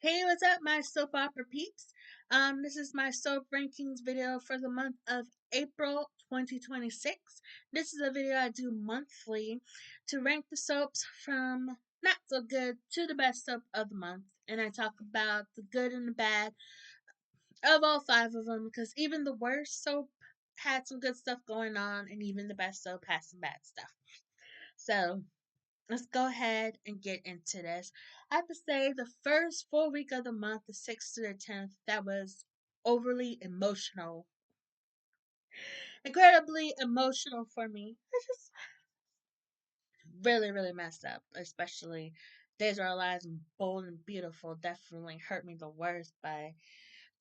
Hey, what's up, my soap opera peeps? This is my soap rankings video for the month of April 2026. This is a video I do monthly to rank the soaps from not so good to the best soap of the month. And I talk about the good and the bad of all five of them because even the worst soap had some good stuff going on, and even the best soap has some bad stuff. So, let's go ahead and get into this. I have to say, the first full week of the month, the 6th to the 10th, that was overly emotional. Incredibly emotional for me. It's just really, really messed up. Especially Days of Our Lives and Bold and Beautiful definitely hurt me the worst by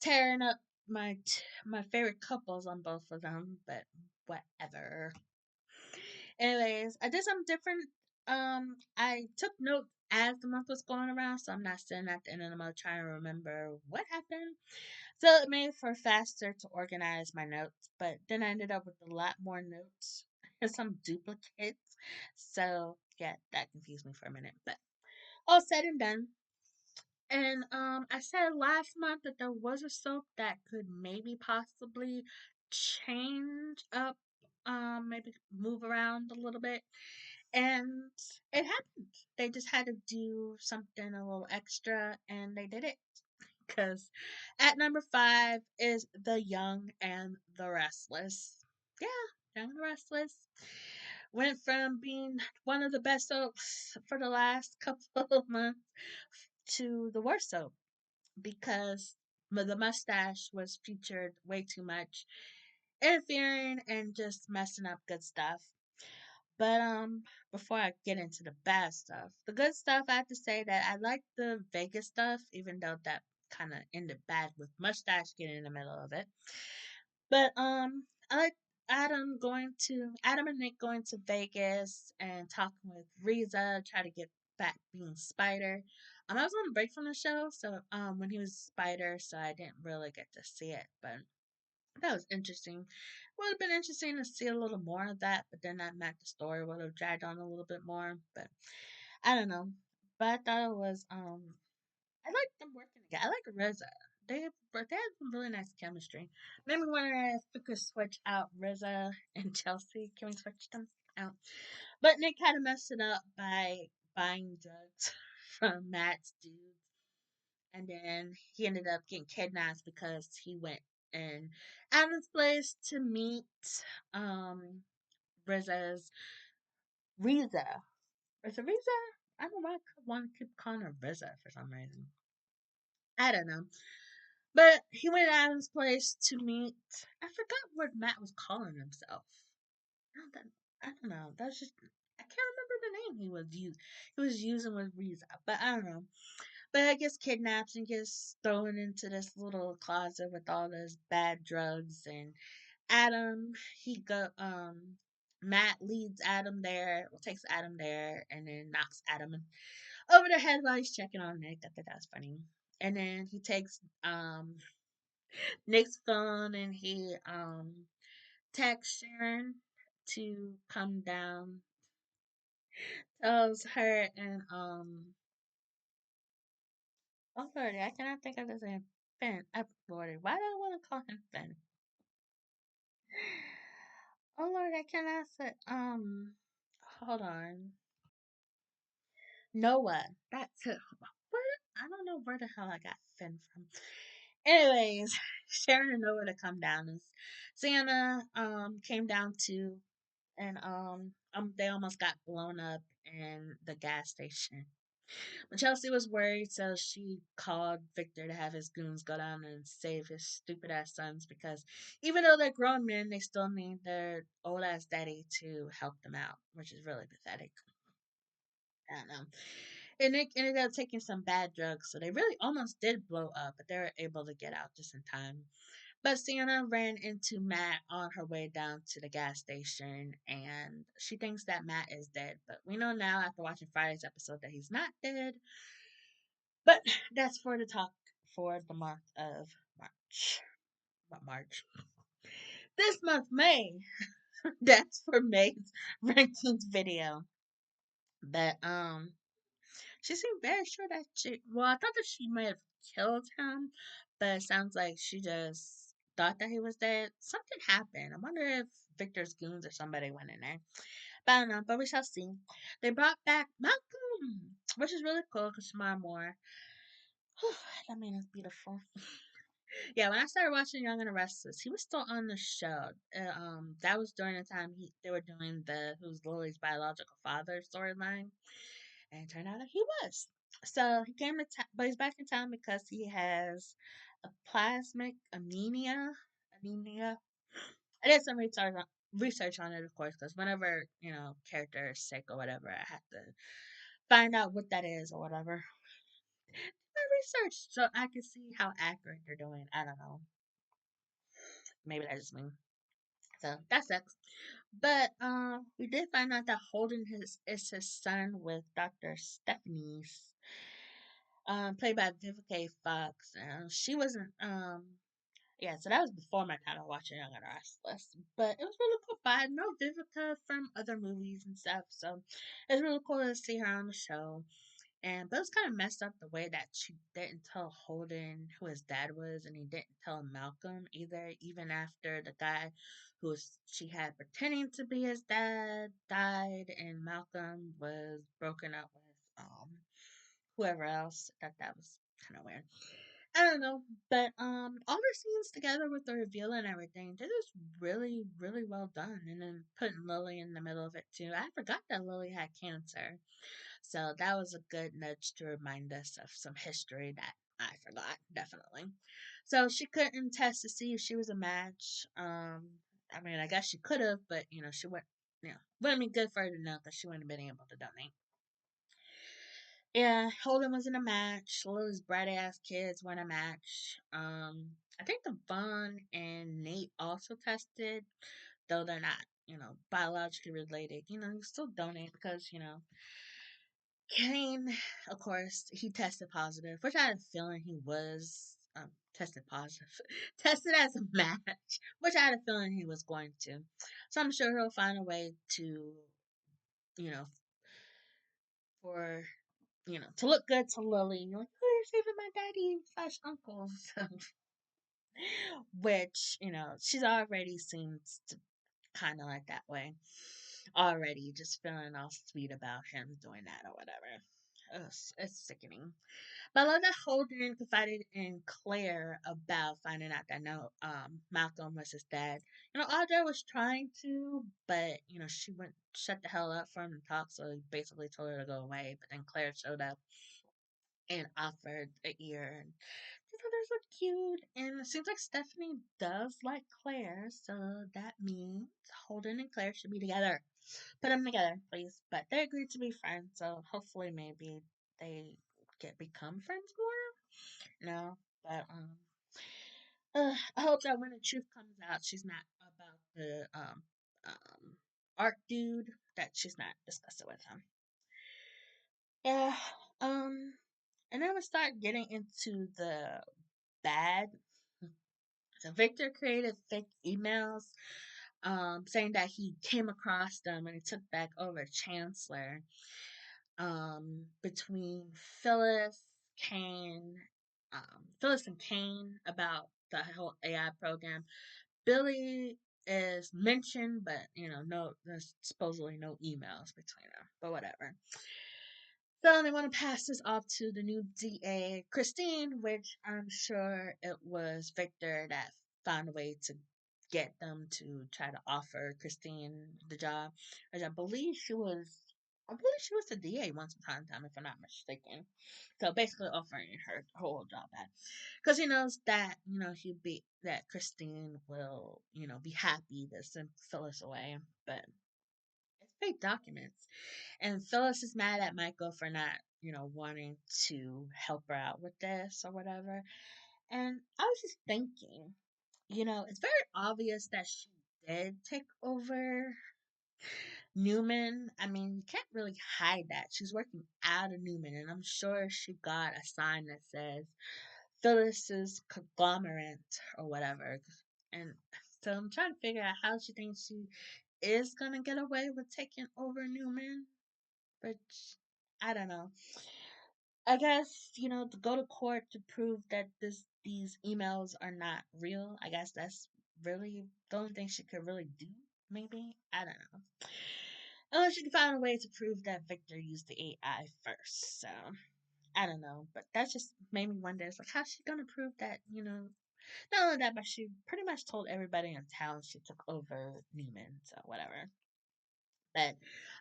tearing up my favorite couples on both of them, but whatever. Anyways, I did something different. I took notes as the month was going around, so I'm not sitting at the end of the month trying to remember what happened. So it made it for faster to organize my notes, but then I ended up with a lot more notes and some duplicates. So yeah, that confused me for a minute. But all said and done. And I said last month that there was a soap that could maybe possibly change up, maybe move around a little bit. And it happened. They just had to do something a little extra, and they did it. Because at number five is The Young and the Restless. Yeah, Young and the Restless. Went from being one of the best soaps for the last couple of months to the worst soap because the mustache was featured way too much, interfering and just messing up good stuff. But before I get into the bad stuff, the good stuff, I have to say that I like the Vegas stuff, even though that kind of ended bad with Mustache getting in the middle of it. But I like Adam and Nick going to Vegas and talking with Riza, try to get back being Spider. I was on break from the show, so when he was Spider, so I didn't really get to see it, but that was interesting. Would have been interesting to see a little more of that, but then that meant the story would have dragged on a little bit more. But I don't know. But I thought it was I like them working together. I like Riza. They had some really nice chemistry. Maybe when if we could switch out Riza and Chelsea, can we switch them out? But Nick had to mess it up by buying drugs from Matt's dude, and then he ended up getting kidnapped because he went in Adam's place to meet um Riza's Riza. Is it Riza? I don't know why I want to keep calling her Riza for some reason. I don't know. But he went to Adam's place to meet. I forgot what Matt was calling himself. I don't, I don't know. That's just I can't remember the name he was using with Riza, but I don't know. But I guess kidnaps and gets thrown into this little closet with all those bad drugs, and Adam he go Matt leads Adam there, well, takes Adam there, and then knocks Adam over the head while he's checking on Nick. I think that's funny. And then he takes Nick's phone and he texts Sharon to come down. Tells her and oh lordy, I cannot think of his name. Finn. Lordy, why do I want to call him Finn? Oh Lord, I cannot say. Hold on. Noah. That's it. Where? I don't know where the hell I got Finn from. Anyways, Sharon and Noah to come down, and Santa came down too, and they almost got blown up in the gas station. But Chelsea was worried, so she called Victor to have his goons go down and save his stupid ass sons because even though they're grown men, they still need their old ass daddy to help them out, which is really pathetic. I don't know. And Nick ended up taking some bad drugs, so they really almost did blow up, but they were able to get out just in time. But Sienna ran into Matt on her way down to the gas station, and she thinks that Matt is dead. But we know now, after watching Friday's episode, that he's not dead. But that's for the talk for the month of March. What March? This month, May. That's for May's rankings video. But She seemed very sure that well, I thought that she may have killed him, but it sounds like she just thought that he was dead. Something happened. I wonder if Victor's goons or somebody went in there. But I don't know, but we shall see. They brought back Malcolm, which is really cool because tomorrow more. That man is beautiful. Yeah, when I started watching Young and the Restless, he was still on the show. That was during the time they were doing the who's Lily's biological father storyline, and it turned out that he was. So he came to town, but he's back in town because he has a plasmic anemia. Anemia. I did some research on it, of course, because whenever character is sick or whatever, I have to find out what that is or whatever. I researched so I can see how accurate they're doing. I don't know. Maybe that's just me. So that sucks. But we did find out that Holden is his son with Dr. Stephanie's, played by Vivica Fox. She wasn't yeah, so that was before my time of watching Young and the Restless. But it was really cool. But I know Vivica from other movies and stuff, so it's really cool to see her on the show. And but it was kind of messed up the way that she didn't tell Holden who his dad was, and he didn't tell Malcolm either, even after the guy she had pretending to be his dad died, and Malcolm was broken up with whoever else. That was kind of weird. I don't know, but all the scenes together with the reveal and everything, they just really, really well done. And then putting Lily in the middle of it too. I forgot that Lily had cancer. So that was a good nudge to remind us of some history that I forgot, definitely. So she couldn't test to see if she was a match. I mean, I guess she could have, but she wouldn't. Wouldn't be good for her to know because she wouldn't have been able to donate. Yeah, Holden was in a match. Lily's bright ass kids were in a match. I think the Vaughn and Nate also tested, though they're not, biologically related. You still donate because, Kane, of course, he tested positive, which I had a feeling he was tested positive, tested as a match, which I had a feeling he was going to. So I'm sure he'll find a way to, you know, for to look good to Lily. You're like, oh, you're saving my daddy slash uncle. So, which, she's already seems to kind of like that way. Already just feeling all sweet about him doing that or whatever. Ugh, it's sickening. But I love that Holden confided in Claire about finding out that no, Malcolm was his dad. Audra was trying to, but she went shut the hell up from the talk, so he basically told her to go away. But then Claire showed up and offered an ear, and I thought they were so cute. And it seems like Stephanie does like Claire, so that means Holden and Claire should be together. Put them together, please. But they agreed to be friends, so hopefully maybe they get become friends more. No, but I hope that when the truth comes out, she's not about the art dude. That she's not discussing with him. Yeah. Um. And then we start getting into the bad. So Victor created fake emails, saying that he came across them and he took back over Chancellor, between Kane, Phyllis and Kane about the whole AI program. Billy is mentioned, but no, there's supposedly no emails between them. But whatever. So they want to pass this off to the new DA, Christine, which I'm sure it was Victor that found a way to get them to try to offer Christine the job, which I believe she was the DA once upon a time, if I'm not mistaken. So basically offering her the whole job back. Because he knows that, that Christine will, be happy to send Phyllis away. But it's fake documents. And Phyllis is mad at Michael for not, wanting to help her out with this or whatever. And I was just thinking, it's very obvious that she did take over Newman. I mean, you can't really hide that. She's working out of Newman, and I'm sure she got a sign that says Phyllis's conglomerate or whatever. And so I'm trying to figure out how she thinks she is gonna get away with taking over Newman, which I don't know. I guess, to go to court to prove that these emails are not real. I guess that's really the only thing she could really do, maybe. I don't know. Unless she can find a way to prove that Victor used the AI first. So I don't know. But that just made me wonder, it's like, how's she gonna prove that, not only that, but she pretty much told everybody in town she took over Neiman, so whatever. But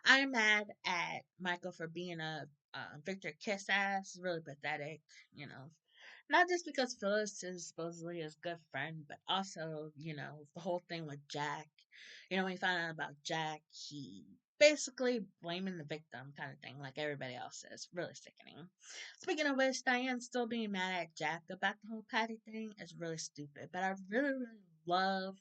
I'm mad at Michael for being a Victor kiss ass. Really pathetic, you know. Not just because Phyllis is supposedly his good friend, but also, the whole thing with Jack. When he found out about Jack, he basically blaming the victim kind of thing, like everybody else is. Really sickening. Speaking of which, Diane's still being mad at Jack about the whole Patty thing is really stupid. But I really, really love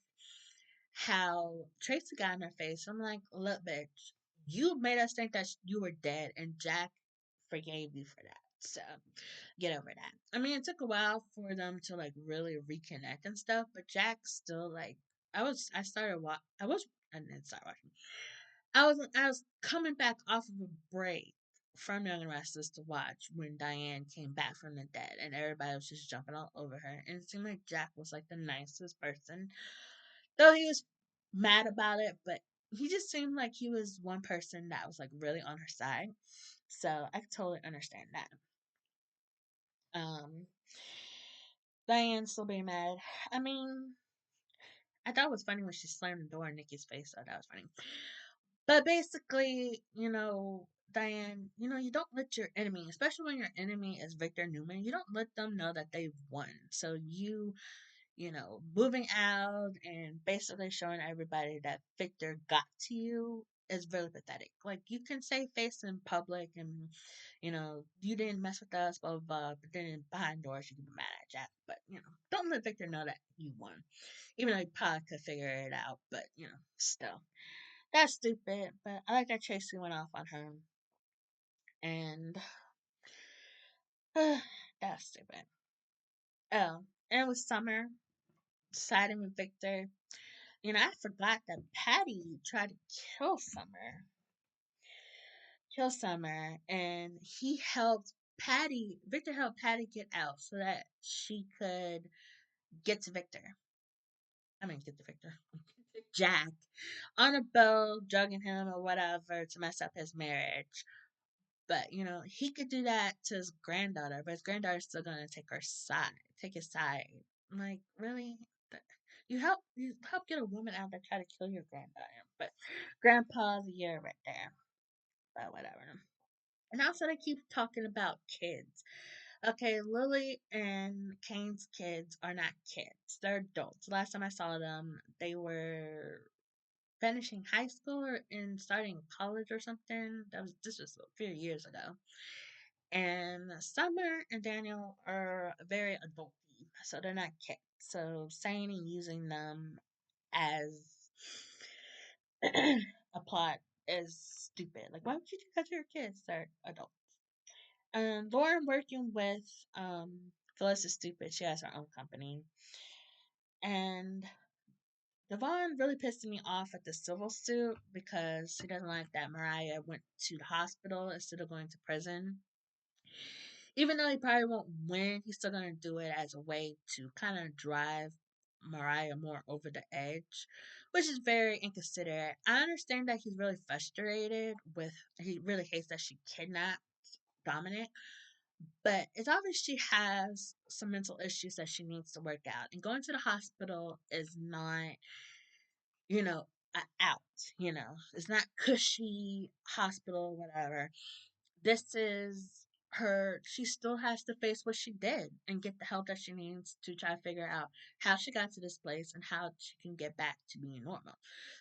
how Tracy got in her face. I'm like, look, bitch, you made us think that you were dead, and Jack forgave you for that. So get over that. I mean, it took a while for them to like really reconnect and stuff, but Jack still like. I started watch. I didn't start watching. I was coming back off of a break from Young and Restless to watch when Diane came back from the dead, and everybody was just jumping all over her, and it seemed like Jack was like the nicest person, though he was mad about it, but he just seemed like he was one person that was like really on her side. So I could totally understand that. Um, Diane still being mad. I mean, I thought it was funny when she slammed the door in Nikki's face. So that was funny. But basically, Diane, you don't let your enemy, especially when your enemy is Victor Newman, you don't let them know that they've won. So moving out and basically showing everybody that Victor got to you is really pathetic. Like, you can say face in public and, you didn't mess with us, blah, blah, blah, but then behind doors you can be mad at Jack. But, don't let Victor know that you won. Even though he probably could figure it out, but, still. That's stupid, but I like that Tracy went off on her. And, that's stupid. Oh, and it was Summer siding with Victor. I forgot that Patty tried to kill Summer. Kill Summer. And Victor helped Patty get out so that she could get to Victor. I mean, get to Victor. Jack. On a boat, drugging him or whatever to mess up his marriage. But, he could do that to his granddaughter, but his granddaughter's still going to take his side. I'm like, really? You help get a woman out that try to kill your granddaughter, but grandpa's a year right there. But whatever. And also, they keep talking about kids. Okay, Lily and Kane's kids are not kids; they're adults. Last time I saw them, they were finishing high school and starting college or something. This was a few years ago. And Summer and Daniel are very adulty, so they're not kids. So saying and using them as a plot is stupid. Like, why would you do that to your kids? They're adults. Lauren working with Phyllis is stupid. She has her own company. And Devon really pissed me off at the civil suit because he doesn't like that Mariah went to the hospital instead of going to prison. Even though he probably won't win, he's still gonna do it as a way to kind of drive Mariah more over the edge, which is very inconsiderate. I understand that he's really frustrated with, he really hates that she kidnapped Dominic, but it's obvious she has some mental issues that she needs to work out. And going to the hospital is not, a out, it's not cushy hospital, whatever. This is she still has to face what she did and get the help that she needs to try to figure out how she got to this place and how she can get back to being normal.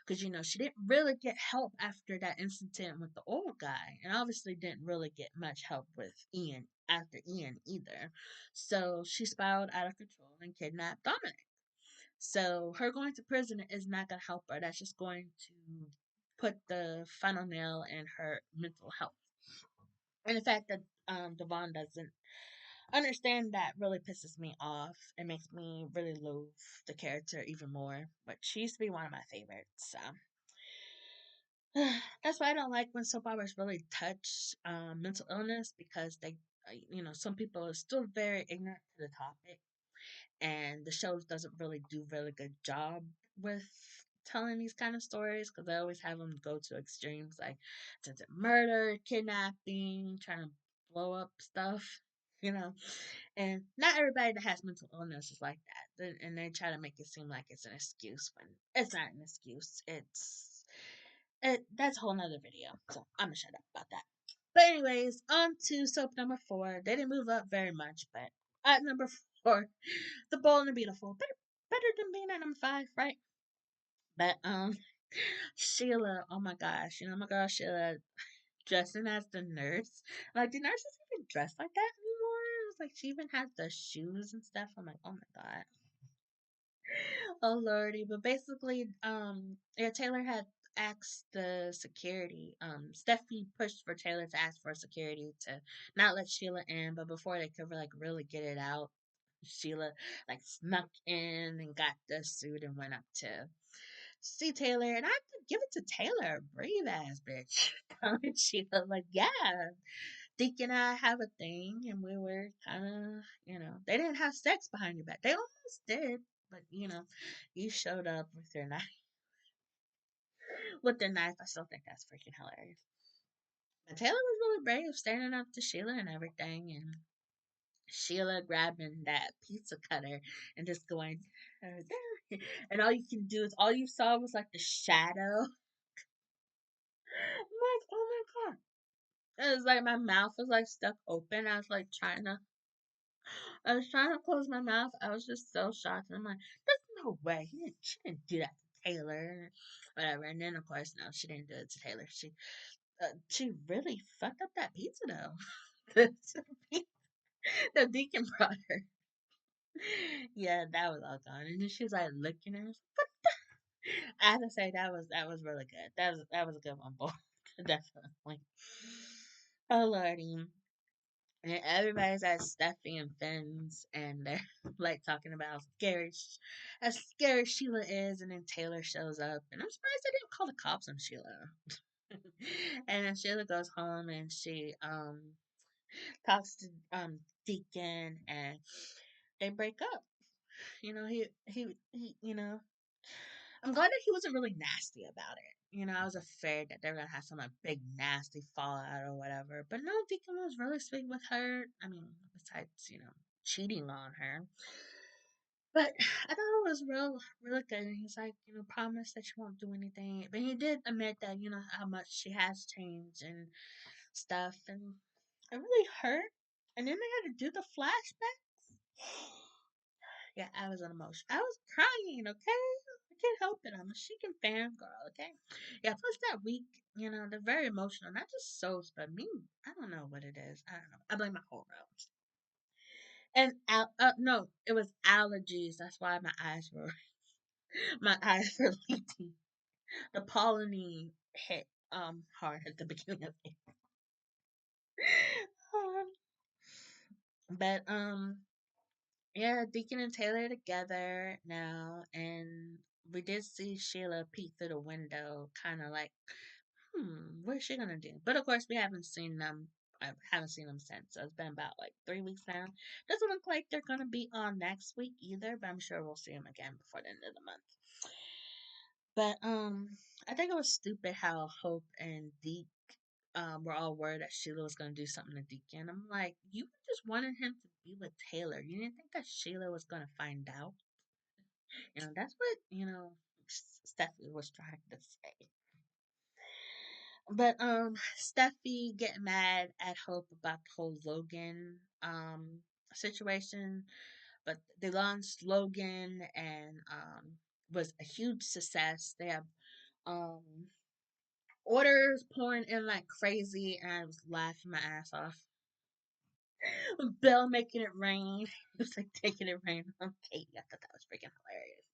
Because, she didn't really get help after that incident with the old guy, and obviously didn't really get much help with Ian after Ian either. So she spiraled out of control and kidnapped Dominic. So her going to prison is not going to help her. That's just going to put the final nail in her mental health. And the fact that Devon doesn't understand that really pisses me off. It makes me really loathe the character even more. But she used to be one of my favorites. So that's why I don't like when soap operas really touch mental illness, because they some people are still very ignorant to the topic, and the shows doesn't really do really good job with telling these kind of stories because they always have them go to extremes like attempted murder, kidnapping, trying to blow up stuff, you know. And not everybody that has mental illness is like that, and they try to make it seem like it's an excuse when it's not an excuse. That's a whole nother video, so I'm gonna shut up about that. But anyways, on to soap number 4. They didn't move up very much, but at number 4, The Bold and the Beautiful. Better than being at number 5, right? But Sheila, oh my gosh, my girl Sheila dressing as the nurse. Like, do nurses even dress like that anymore? It was like she even has the shoes and stuff. I'm like, oh my god. Oh lordy. But basically, yeah, Taylor had asked the security. Steffi pushed for Taylor to ask for security to not let Sheila in, but before they could like really get it out, Sheila like snuck in and got the suit and went up to see Taylor. And I have to give it to Taylor, brave ass bitch. Telling Sheila like, yeah, Deke and I have a thing, and we were kind of, they didn't have sex behind your back. They almost did, but you showed up with your knife. With the knife, I still think that's freaking hilarious. But Taylor was really brave, standing up to Sheila and everything, and Sheila grabbing that pizza cutter and just going, and all you saw was like the shadow. I'm like, oh my god. It was like my mouth was like stuck open. I was trying to close my mouth. I was just so shocked. I'm like, there's no way. She didn't do that to Taylor. Whatever. And then, of course, no, she didn't do it to Taylor. She really fucked up that pizza, though. The deacon brought her. Yeah, that was all gone. And then she was like looking at us. I have to say that was really good. That was a good one, boy. Definitely. Oh lordy. And everybody's at Steffi and Finn's, and they're like talking about how scary Sheila is, and then Taylor shows up, and I'm surprised they didn't call the cops on Sheila. And then Sheila goes home, and she talks to Deacon, and they break up. He I'm glad that he wasn't really nasty about it. I was afraid that they were gonna have some like big nasty fallout or whatever. But no, Deacon was really sweet with her. I mean, besides, cheating on her. But I thought it was really good. And he's like, promise that you won't do anything. But he did admit that, how much she has changed and stuff. And it really hurt. And then they had to do the flashbacks. Yeah, I was on emotion. I was crying, okay? I can't help it. I'm a chicken fangirl, okay? Yeah, plus that week, they're very emotional. Not just soaps, but me. I don't know what it is. I don't know. I blame my hormones. And no, it was allergies. That's why my eyes were leaking. The pollen hit hard at the beginning of it. Um, but yeah, Deacon and Taylor together now, and we did see Sheila peek through the window, kind of like, what's she gonna do? But of course, we haven't seen them. I haven't seen them since, so it's been about like 3 weeks now. Doesn't look like they're gonna be on next week either, but I'm sure we'll see them again before the end of the month. But I think it was stupid how Hope and Deke were all worried that Sheila was gonna do something to Deacon. I'm like, you just wanted him to be with Taylor. You didn't think that Sheila was gonna find out. That's what Stephanie was trying to say. But Steffi getting mad at Hope about the whole Logan situation. But they launched Logan and was a huge success. They have um orders pouring in like crazy, and I was laughing my ass off. Bill making it rain. It was like taking it rain on Katie. I thought that was freaking hilarious.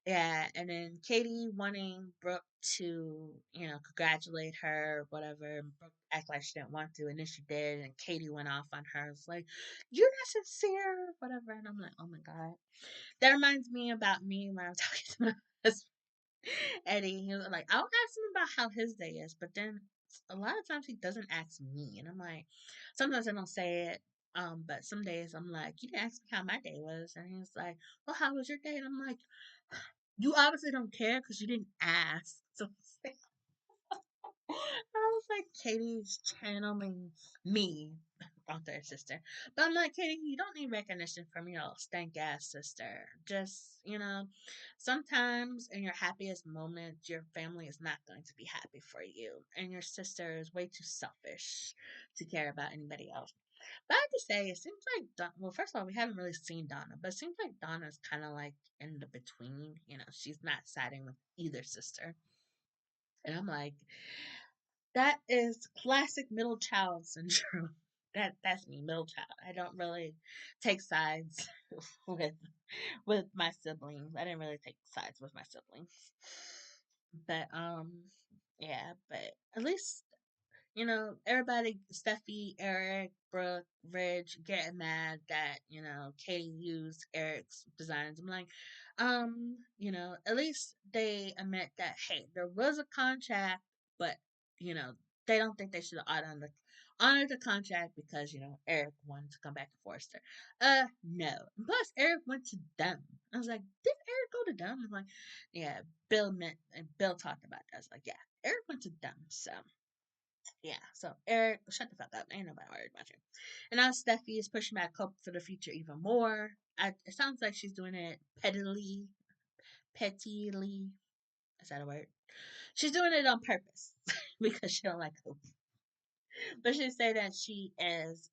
Yeah, and then Katie wanting Brooke to, congratulate her, whatever. And Brooke act like she didn't want to, and then she did, and Katie went off on her. It's like, you're not sincere, whatever. And I'm like, oh my god. That reminds me about me when I was talking to my husband, Eddie. He was like, I'll ask him about how his day is, but then a lot of times he doesn't ask me, and I'm like, sometimes I don't say it. But some days I'm like, you didn't ask me how my day was, and he's like, well, how was your day? And I'm like, you obviously don't care because you didn't ask. So I was like, Katie's channeling me, not their sister. But I'm like, Katie, you don't need recognition from your stank ass sister. Just, sometimes in your happiest moments, your family is not going to be happy for you. And your sister is way too selfish to care about anybody else. But I have to say, it seems like, well, first of all, we haven't really seen Donna, but it seems like Donna's kind of like in the between. She's not siding with either sister. And I'm like, that is classic middle child syndrome. That's me, middle child. I don't really take sides with with my siblings. I didn't really take sides with my siblings. But yeah, but at least everybody, Steffi, Eric, Brooke, Reg, getting mad that, Katie used Eric's designs. I'm like, at least they admit that, hey, there was a contract, but, you know, they don't think they should have honored the contract because, Eric wanted to come back to Forrester. No. And plus, Eric went to them. I was like, did Eric go to them? I'm like, yeah, Bill talked about that. I was like, yeah, Eric went to them, so. Yeah, so Eric, shut the fuck up. Ain't nobody worried about you. And now Steffi is pushing back hope for the future even more. It sounds like she's doing it pettily. Pettily. Is that a word? She's doing it on purpose because she don't like hope. But she said that she is,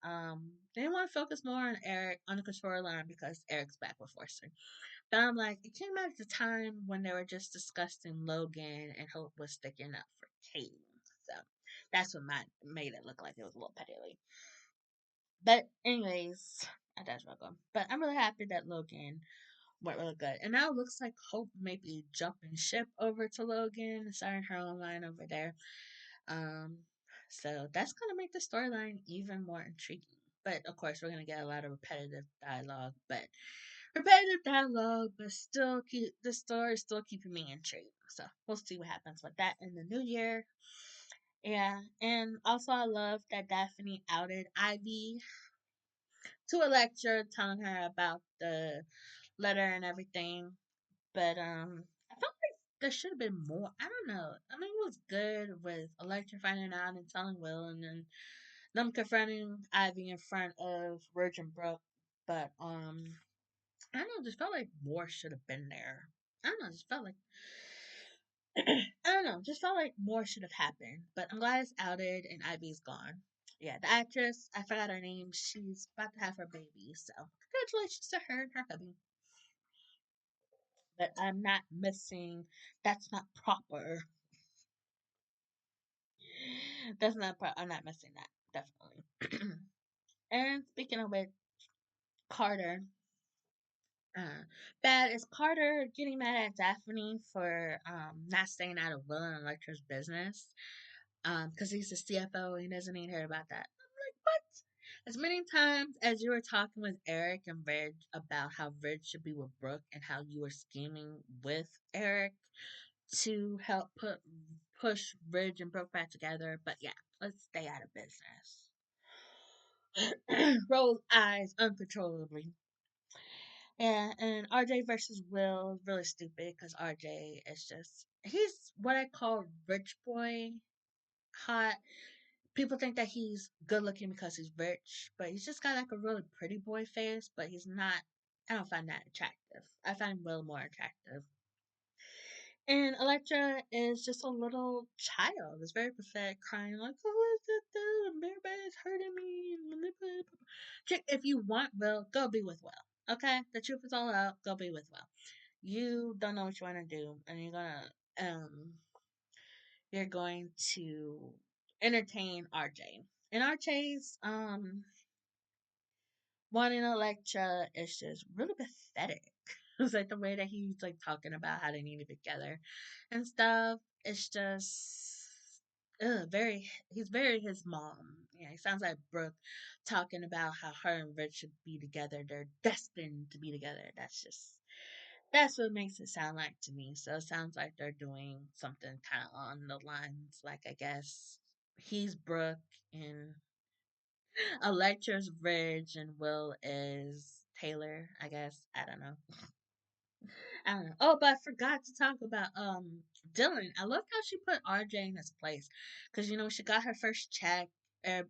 they want to focus more on Eric on the control line because Eric's back with Forster. But I'm like, it came out at the time when they were just discussing Logan and Hope was sticking up for Katie. So that's what made it look like it was a little petty. But anyways, that's real good. But I'm really happy that Logan went really good. And now it looks like Hope may be jumping ship over to Logan and starting her own line over there. Um, so that's gonna make the storyline even more intriguing. But of course, we're gonna get a lot of repetitive dialogue, but still keep the story still keeping me intrigued. So we'll see what happens with that in the new year. Yeah, and also I love that Daphne outed Ivy to a lecture, telling her about the letter and everything. But I felt like there should have been more. I don't know. I mean, it was good with Electra finding out and telling Will, and then them confronting Ivy in front of Virgin Brook. But I don't know. Just felt like more should have been there. I don't know. Just felt like I don't know. Just felt like more should have happened. But I'm glad it's outed and Ivy's gone. Yeah, the actress, I forgot her name. She's about to have her baby. So congratulations to her and her hubby. But I'm not missing. That's not proper. That's not. I'm not missing that. Definitely. And speaking of which, Carter. Uh, bad is Carter getting mad at Daphne for not staying out of Will and Electra's business. Because he's the CFO and he doesn't need her about that. I'm like, what? As many times as you were talking with Eric and Reg about how Reg should be with Brooke and how you were scheming with Eric to help push Reg and Brooke back together, but yeah, let's stay out of business. Rolls eyes uncontrollably. Yeah, and RJ versus Will is really stupid because RJ is just he's what I call rich boy hot. People think that he's good looking because he's rich, but he's just got like a really pretty boy face, but he's not. I don't find that attractive. I find Will more attractive. And Electra is just a little child. It's very pathetic, crying like, "Oh, what's it do? Everybody's hurting me." Chick, if you want Will, go be with Will. Okay, the truth is all out. Go be with Will. You don't know what you want to do, and you're going to entertain RJ. And RJ's wanting Electra is just really pathetic. It's like the way that he's like talking about how they need to be together and stuff. It's just very he's very his mom. Yeah, he sounds like Brooke talking about how her and Rich should be together. They're destined to be together. That's what makes it sound like to me. So it sounds like they're doing something kind of on the lines, like I guess He's Brooke, and Electra's Ridge, and Will is Taylor, I guess. I don't know. I don't know. Oh, but I forgot to talk about Dylan. I love how she put RJ in his place, because she got her first check. And,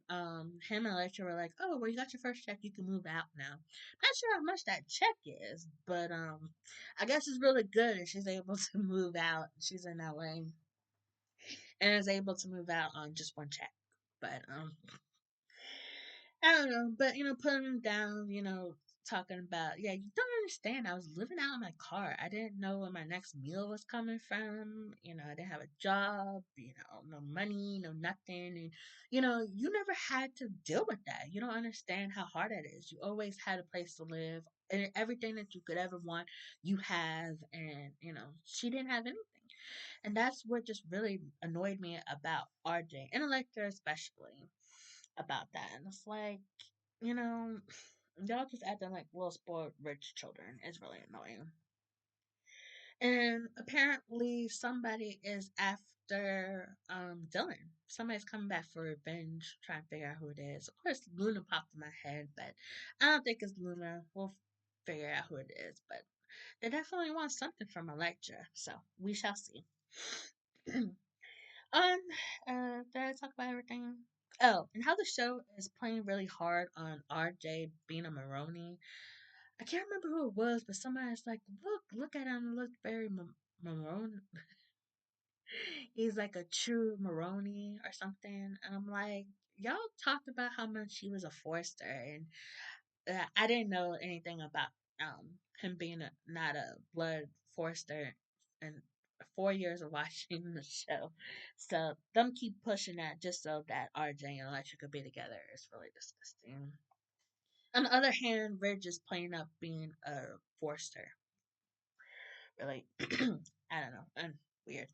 him and Electra were like, "Oh, well, you got your first check. You can move out now." Not sure how much that check is, but I guess it's really good if she's able to move out. She's in LA and is able to move out on just one check. But I don't know, but putting him down, talking about, yeah, you don't understand. I was living out in my car. I didn't know where my next meal was coming from. I didn't have a job, no money, no nothing. And, you never had to deal with that. You don't understand how hard it is. You always had a place to live, and everything that you could ever want, you have. And, she didn't have anything. And that's what just really annoyed me about RJ and Electra, especially about that. And it's like, you know, y'all just acting like little spoiled rich children. It's really annoying. And apparently somebody is after Dylan. Somebody's coming back for revenge, trying to figure out who it is. Of course Luna popped in my head, but I don't think it's Luna. We'll figure out who it is, but they definitely want something from Electra, so we shall see. um, did I talk about everything? Oh, and how the show is playing really hard on RJ being a Maroni. I can't remember who it was, but somebody's like, look at him, look very Maroni. He's like a true Maroni or something. And I'm like, y'all talked about how much he was a Forster, and I didn't know anything about him being not a blood Forster, and 4 years of watching the show. So them keep pushing that just so that RJ and Electra could be together is really disgusting. On the other hand, Ridge is playing up being a Forster. Really, I don't know, weird.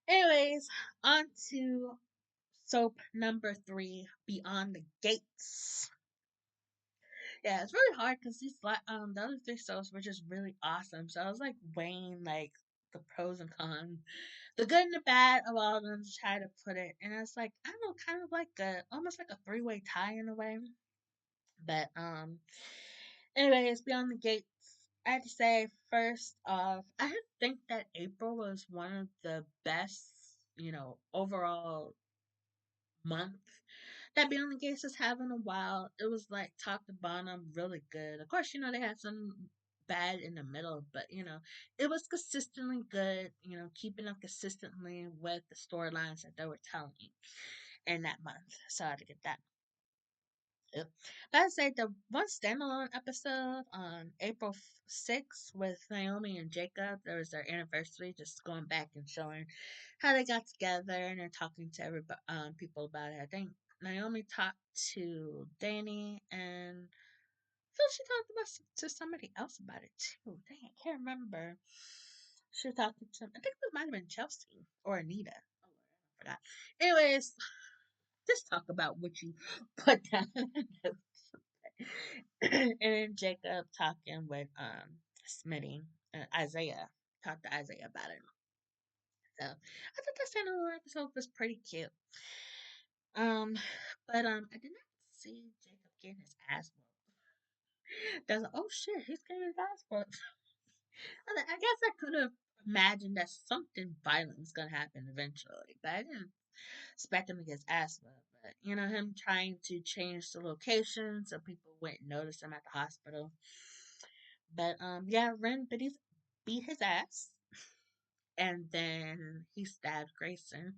Anyways, on to soap number 3, Beyond the Gates. Yeah, it's really hard because the other 3 soaps were just really awesome. So I was like weighing like the pros and cons, the good and the bad of all of them to try to put it. And it's like, I don't know, kind of like almost like a three-way tie in a way. But anyways, Beyond the Gates. I had to say first off, I had to think that April was one of the best, overall month that Beyond the Gates is having a while. It was like top to bottom, really good. Of course, they had some bad in the middle, but it was consistently good. Keeping up consistently with the storylines that they were telling in that month. So I had to get that. Yep. But I'd say the one standalone episode on April 6th with Naomi and Jacob, there was their anniversary, just going back and showing how they got together and they're talking to everybody, people about it. I think Naomi talked to Danny, and I feel she talked to somebody else about it too. Dang, I can't remember. She talked to some, I think it might have been Chelsea or Anita. Oh, I forgot. Anyways, just talk about what you put down. And then Jacob talking with Smitty, Isaiah talked to Isaiah about it. So I thought that final episode was pretty cute. But I did not see Jacob getting his ass whooped. That's like, oh shit, he's getting his ass whooped. I guess I could have imagined that something violent was gonna happen eventually, but I didn't expect him to get his ass whooped. But him trying to change the location so people wouldn't notice him at the hospital. But yeah, Ren beat his ass, and then he stabbed Grayson.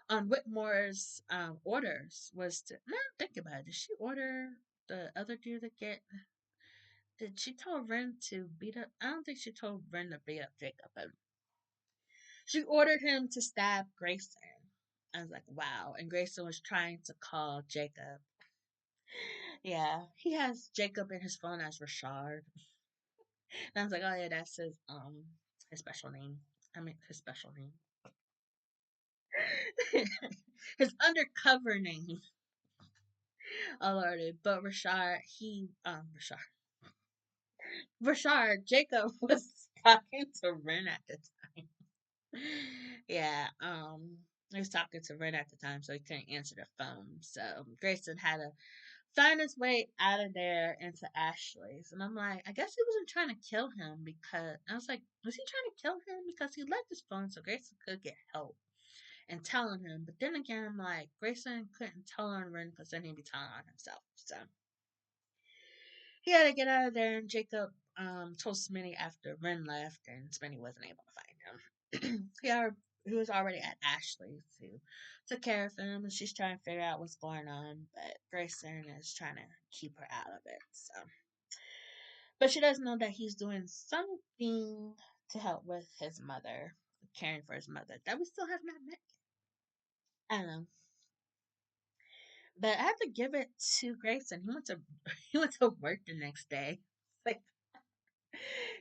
On Whitmore's orders was to now think about it. Did she order the other dude to get? Did she tell Ren to beat up? I don't think she told Ren to beat up Jacob, but she ordered him to stab Grayson. I was like, wow. And Grayson was trying to call Jacob. Yeah, he has Jacob in his phone as Rashard. And I was like, oh yeah, that's his special name. I mean his special name. His undercover name. Oh lordy. But Rashard Jacob was talking to Ren at the time. Yeah, He was talking to Ren at the time, so he couldn't answer the phone. So Grayson had to find his way out of there into Ashley's. And I'm like, I guess he wasn't trying to kill him because I was like, was he trying to kill him? Because he left his phone so Grayson could get help and telling him. But then again, I'm like, Grayson couldn't tell on Ren because then he'd be telling on himself. So he had to get out of there, and Jacob told Smitty after Ren left, and Smitty wasn't able to find him. He was already at Ashley's to took care of him, and she's trying to figure out what's going on, but Grayson is trying to keep her out of it. So, but she doesn't know that he's doing something to help with his mother, caring for his mother that we still have not met. I don't know, but I have to give it to Grayson. He went to he went to work the next day. Like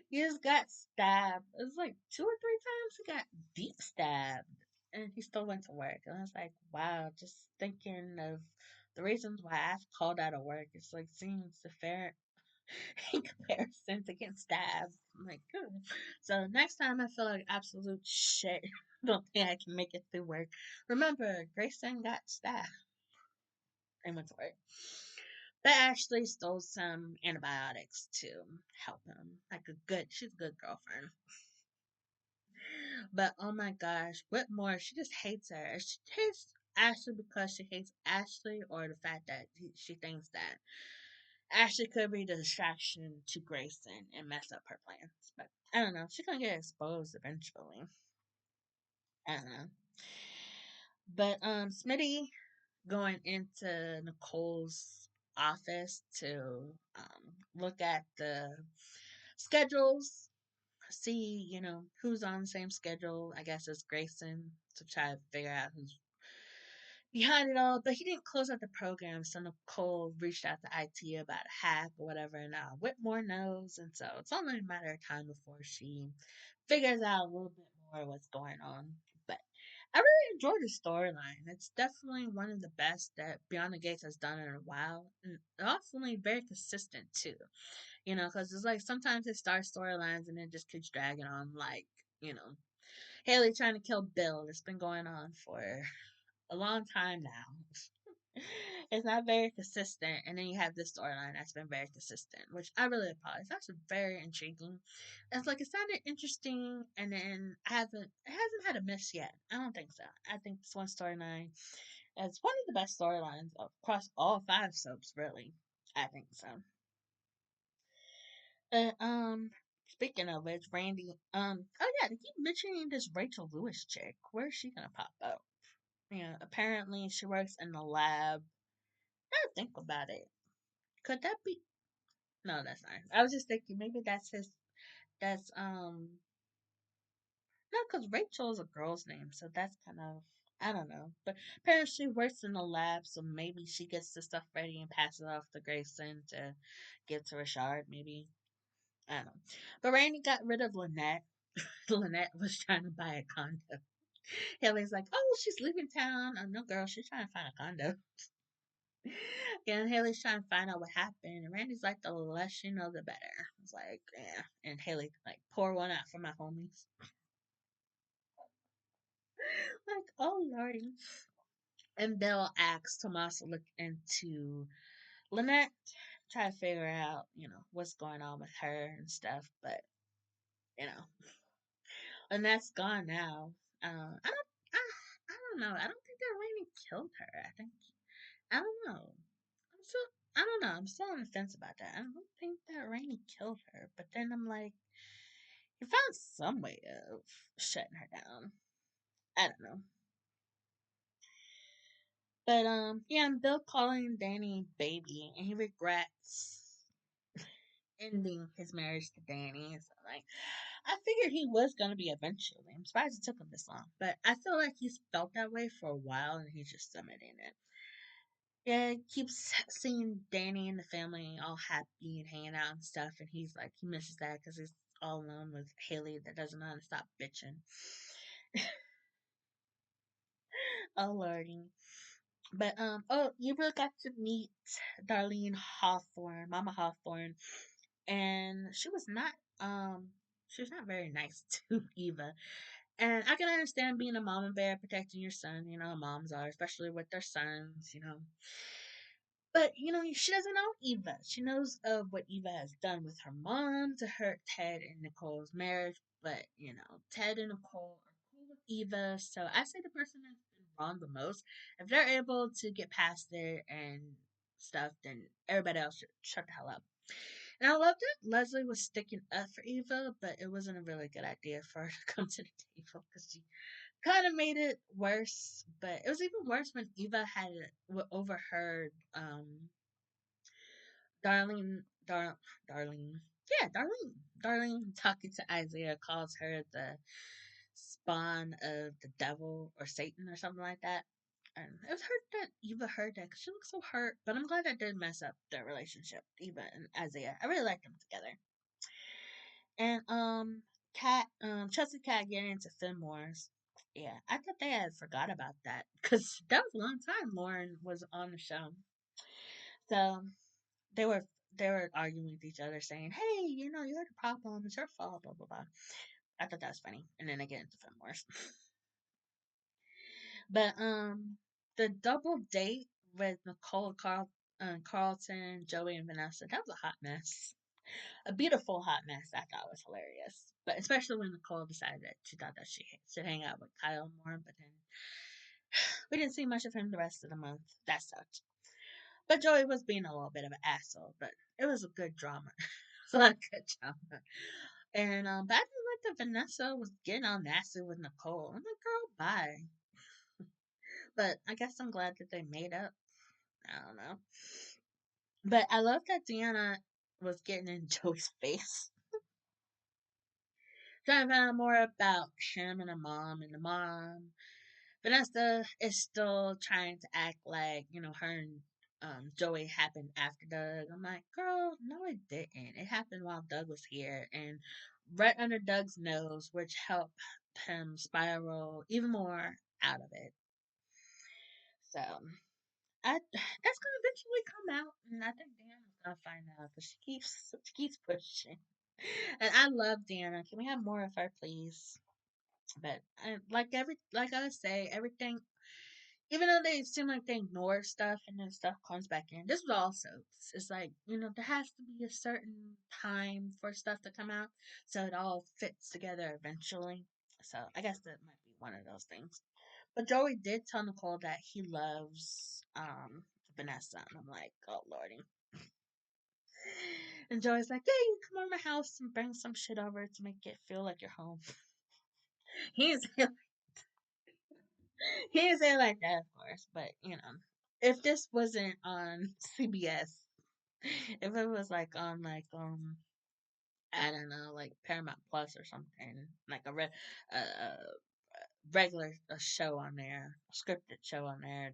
he just got stabbed. It was like 2 or 3 times he got deep stabbed, and he still went to work. And I was like, wow, just thinking of the reasons why I've called out of work. It's like seems the fair in comparison to getting stabbed. I'm like, good. So next time I feel like absolute shit, don't think I can make it through work. Remember, Grayson got stabbed and went to work. But Ashley stole some antibiotics to help him. Like she's a good girlfriend. But oh my gosh, Whitmore, she just hates her. She hates Ashley because she hates Ashley, or the fact that she thinks that Ashley could be the distraction to Grayson and mess up her plans. But I don't know. She's gonna get exposed eventually. I don't know. But Smitty going into Nicole's office to look at the schedules, see, who's on the same schedule. I guess it's Grayson to try to figure out who's behind it all. But he didn't close out the program, so Nicole reached out to IT about a hack or whatever. And now Whitmore knows, and so it's only a matter of time before she figures out a little bit more what's going on. But I really enjoyed the storyline. It's definitely one of the best that Beyond the Gates has done in a while, and definitely very consistent too. Because it's like sometimes it starts storylines and it just keeps dragging on, like Haley trying to kill Bill. It's been going on for a long time now. It's not very consistent, and then you have this storyline that's been very consistent, which I really apologize. That's very intriguing. It's like it sounded interesting, and then it hasn't had a miss yet. I don't think so. I think this one storyline is one of the best storylines across all 5 soaps, really. I think so. Speaking of which, Randy, oh yeah, they keep mentioning this Rachel Lewis chick. Where is she gonna pop up? Yeah, apparently she works in the lab. I gotta think about it. Could that be? No, that's not. I was just thinking maybe that's his. That's no, because Rachel is a girl's name, so that's kind of I don't know. But apparently she works in the lab, so maybe she gets the stuff ready and passes it off to Grayson to give to Richard. Maybe I don't know. But Randy got rid of Lynette. Lynette was trying to buy a condo. Haley's like, "Oh, she's leaving town." Oh, no, girl, she's trying to find a condo. Yeah, and Haley's trying to find out what happened. And Randy's like, the less you know, the better. It's like, yeah. And Haley, like, pour one out for my homies. Like, oh, lordy. And Bill asks Tomas to look into Lynette, try to figure out, what's going on with her and stuff. But, you know, Lynette's gone now. I don't know. I don't think that Randy killed her. I don't know. I don't know. I'm still on the fence about that. I don't think that Rainey killed her, but then I'm like, he found some way of shutting her down. I don't know. But yeah, and Bill calling Danny baby, and he regrets ending his marriage to Danny. So like, I figured he was gonna be eventually. I'm surprised it took him this long, but I feel like he's felt that way for a while, and he's just submitting it. Yeah, he keeps seeing Danny and the family all happy and hanging out and stuff, and he's like, he misses that because he's all alone with Haley that doesn't know how to stop bitching. Oh lordy. But oh, you really got to meet Darlene Hawthorne, Mama Hawthorne, and she was not very nice to Eva. And I can understand being a mama bear protecting your son, moms are, especially with their sons. But she doesn't know Eva. She knows of what Eva has done with her mom to hurt Ted and Nicole's marriage. But Ted and Nicole are cool with Eva, so I say the person that's been wronged the most. If they're able to get past there and stuff, then everybody else should shut the hell up. And I love that Leslie was sticking up for Eva, but it wasn't a really good idea for her to come to the table because she kind of made it worse. But it was even worse when Eva had overheard Darlene, Darlene, yeah, Darlene talking to Isaiah, calls her the spawn of the devil or Satan or something like that. And it was hurt that Eva heard that because she looked so hurt. But I'm glad that didn't mess up their relationship, Eva and Isaiah. I really liked them together. And Chelsea Cat getting into Fenmore's. Yeah, I thought they had forgot about that because that was a long time Lauren was on the show. So they were they were arguing with each other, saying, "Hey, you're the problem. It's your fault." Blah blah blah. I thought that was funny. And then they get into Fenmore's. But the double date with Nicole, Carlton, Joey, and Vanessa, that was a hot mess. A beautiful hot mess. I thought was hilarious. But especially when Nicole decided that she thought that she should hang out with Kyle more, but then we didn't see much of him the rest of the month. That sucked. But Joey was being a little bit of an asshole, but it was a good drama. It's a lot of good drama. And but I didn't like that Vanessa was getting all nasty with Nicole. I'm like, girl, bye. But I guess I'm glad that they made up. I don't know. But I love that Deanna was getting in Joey's face. Trying to find out more about him and her mom and the mom. Vanessa is still trying to act like, her and Joey happened after Doug. I'm like, girl, no, it didn't. It happened while Doug was here and right under Doug's nose, which helped him spiral even more out of it. So that's gonna eventually come out, and I think Deanna's gonna find out because she keeps pushing. And I love Deanna. Can we have more of her, please? But like I say, everything. Even though they seem like they ignore stuff and then stuff comes back in, this was all soaps. It's like there has to be a certain time for stuff to come out, so it all fits together eventually. So I guess that might be one of those things. But Joey did tell Nicole that he loves Vanessa, and I'm like, oh lordy. And Joey's like, yeah, you can come over my house and bring some shit over to make it feel like you're home. He's he didn't say it like that, of course, but if this wasn't on CBS, if it was like on I don't know, like Paramount Plus or something, like a regular show on there, a scripted show on there,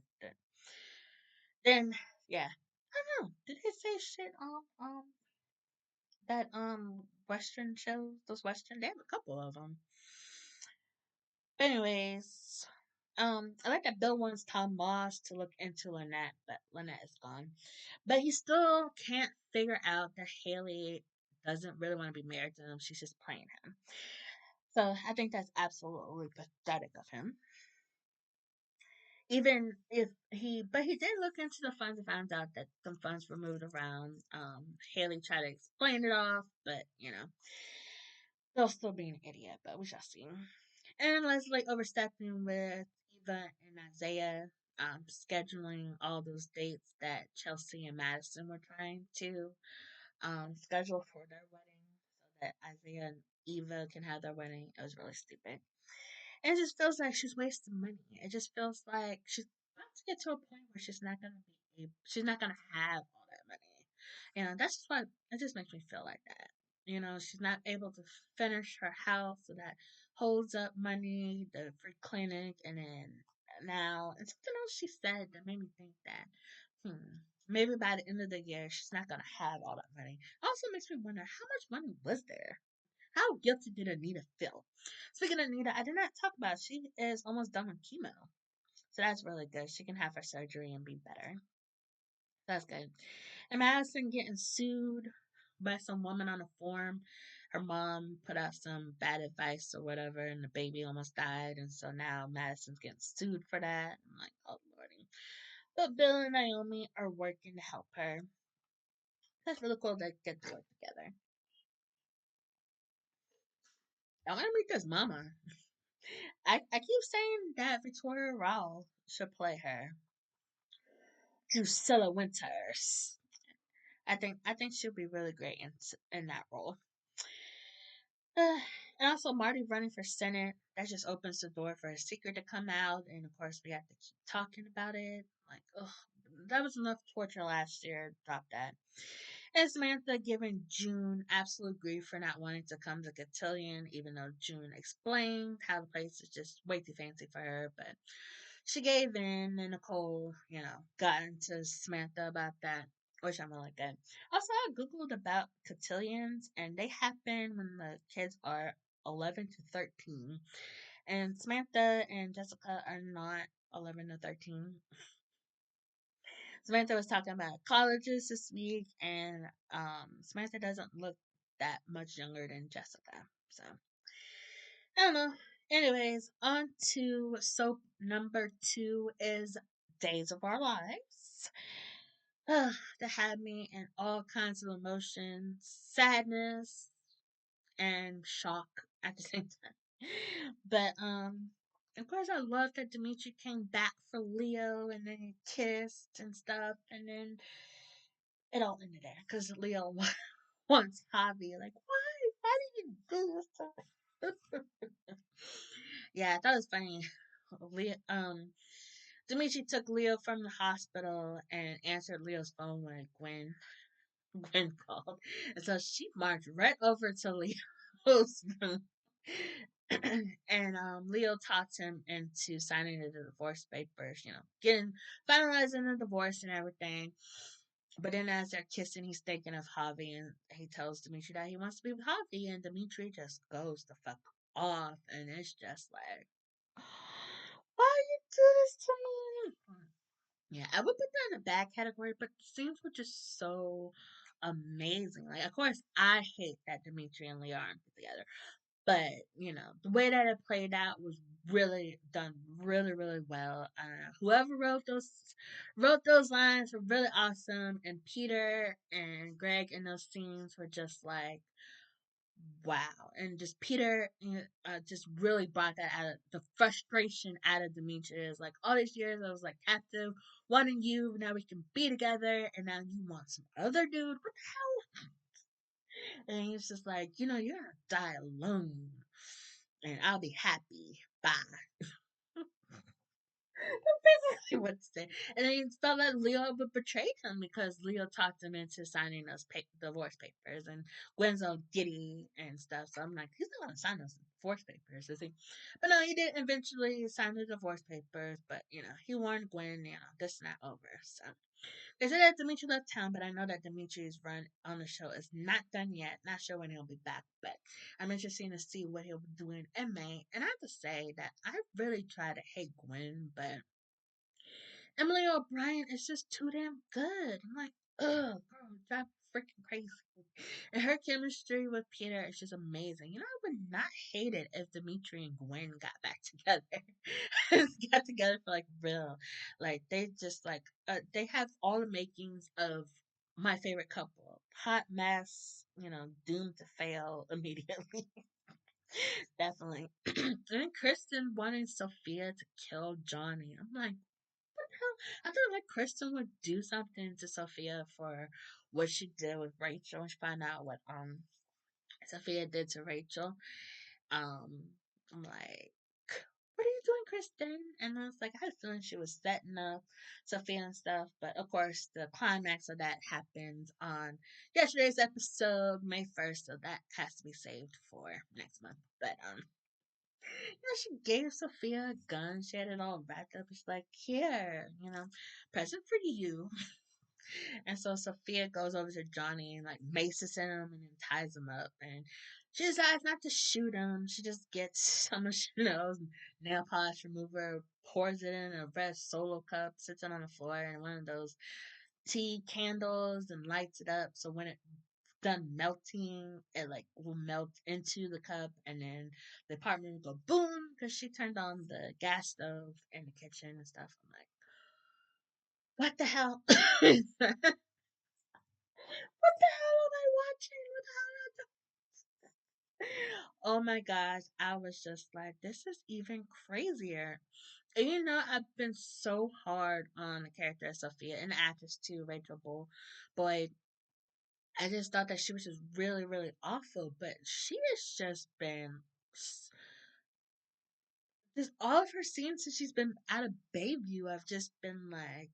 then yeah, I don't know. Did they say shit on that Western shows? Those Western, they have a couple of them. But anyways, I like that Bill wants Tom Moss to look into Lynette, but Lynette is gone. But he still can't figure out that Haley doesn't really want to be married to him. She's just playing him. So I think that's absolutely pathetic of him. Even if but he did look into the funds and found out that some funds were moved around. Haley tried to explain it off, but they'll still be an idiot, but we shall see. And Leslie overstepping with Eva and Isaiah, scheduling all those dates that Chelsea and Madison were trying to schedule for their wedding so that Isaiah and Eva can have their wedding. It was really stupid. And it just feels like she's wasting money. It just feels like she's about to get to a point where she's not gonna have all that money. That's just why it just makes me feel like that. She's not able to finish her house, so that holds up money, the free clinic, and then now and something else she said that made me think that maybe by the end of the year she's not gonna have all that money. Also makes me wonder how much money was there. How guilty did Anita feel? Speaking of Anita, I did not talk about it. She is almost done with chemo. So that's really good. She can have her surgery and be better. That's good. And Madison getting sued by some woman on a forum. Her mom put out some bad advice or whatever, and the baby almost died. And so now Madison's getting sued for that. I'm like, oh lordy. But Bill and Naomi are working to help her. That's really cool they get to work together. I want to meet this mama. I keep saying that Victoria Rowell should play her. Drusilla Winters. I think she'll be really great in that role. And also Marty running for Senate, that just opens the door for a secret to come out, and of course we have to keep talking about it. Like, ugh, that was enough torture last year. Stop that. And Samantha giving June absolute grief for not wanting to come to Cotillion, even though June explained how the place is just way too fancy for her. But she gave in, and Nicole, got into Samantha about that, which I'm really good. Also, I googled about cotillions, and they happen when the kids are 11 to 13, and Samantha and Jessica are not 11 to 13. Samantha was talking about colleges this week, and Samantha doesn't look that much younger than Jessica. So I don't know. Anyways, on to soap number 2 is Days of Our Lives. That had me in all kinds of emotions, sadness and shock at the same time. But of course I love that Dimitri came back for Leo and then he kissed and stuff, and then it all ended there because Leo wants Javi. Like, why? Why did you do this to me? Yeah, I thought it was funny. Leo, Dimitri took Leo from the hospital and answered Leo's phone when Gwen called. And so she marched right over to Leo's room. And Leo talked him into signing the divorce papers, getting finalizing the divorce and everything. But then as they're kissing, he's thinking of Javi, and he tells Dimitri that he wants to be with Javi, and Dimitri just goes the fuck off, and it's just like, why you do this to me? Yeah, I would put that in the bad category, but the scenes were just so amazing. Like, of course, I hate that Dimitri and Leo aren't together, but the way that it played out was really done, really, really well. Whoever wrote those lines were really awesome, and Peter and Greg in those scenes were just like, wow. And just Peter, just really brought that out of the frustration out of Demetrius. Like, all these years I was like captive, wanting you, now we can be together, and now you want some other dude. What the hell? And he's just like, you're gonna die alone, and I'll be happy. Bye. Basically what to say. And then he felt like Leo would betray him because Leo talked him into signing those divorce papers, and Gwen's all giddy and stuff. So I'm like, he's not gonna sign those divorce papers, is he? But no, he did eventually sign the divorce papers. But he warned Gwen, this is not over. So they said that Dimitri left town, but I know that Dimitri's run on the show is not done yet. Not sure when he'll be back, but I'm interested to see what he'll be doing in May. And I have to say that I really try to hate Gwen, but Emily O'Brien is just too damn good. I'm like, ugh, girl, drive freaking crazy. And her chemistry with Peter is just amazing. I would not hate it if Dimitri and Gwen got back together. Got together for like real. Like they just like they have all the makings of my favorite couple. Hot mess, doomed to fail immediately. Definitely. And then Kristen wanting Sophia to kill Johnny. I'm like, I thought like Kristen would do something to Sophia for what she did with Rachel. And she found out what Sophia did to Rachel. Um, I'm like, what are you doing, Kristen? And I was like, I had a feeling she was setting up Sophia and stuff. But of course, the climax of that happens on yesterday's episode, May 1st. So that has to be saved for next month. But she gave Sophia a gun. She had it all wrapped up. She's like, here, present for you. And so Sophia goes over to Johnny and like maces him and then ties him up. And she decides not to shoot him. She just gets some of Chanel's nail polish remover, pours it in a red solo cup, sits it on the floor and one of those tea candles and lights it up. So when it done melting, it like will melt into the cup, and then the apartment will go boom because she turned on the gas stove in the kitchen and stuff. I'm like, what the hell? What the hell am I watching? What the hell? Oh my gosh, I was just like, this is even crazier. And I've been so hard on the character of Sophia and the actress too, Rachel Boyd. I just thought that she was just really, really awful, but she has just been just all of her scenes since she's been out of Bayview. I've just been like,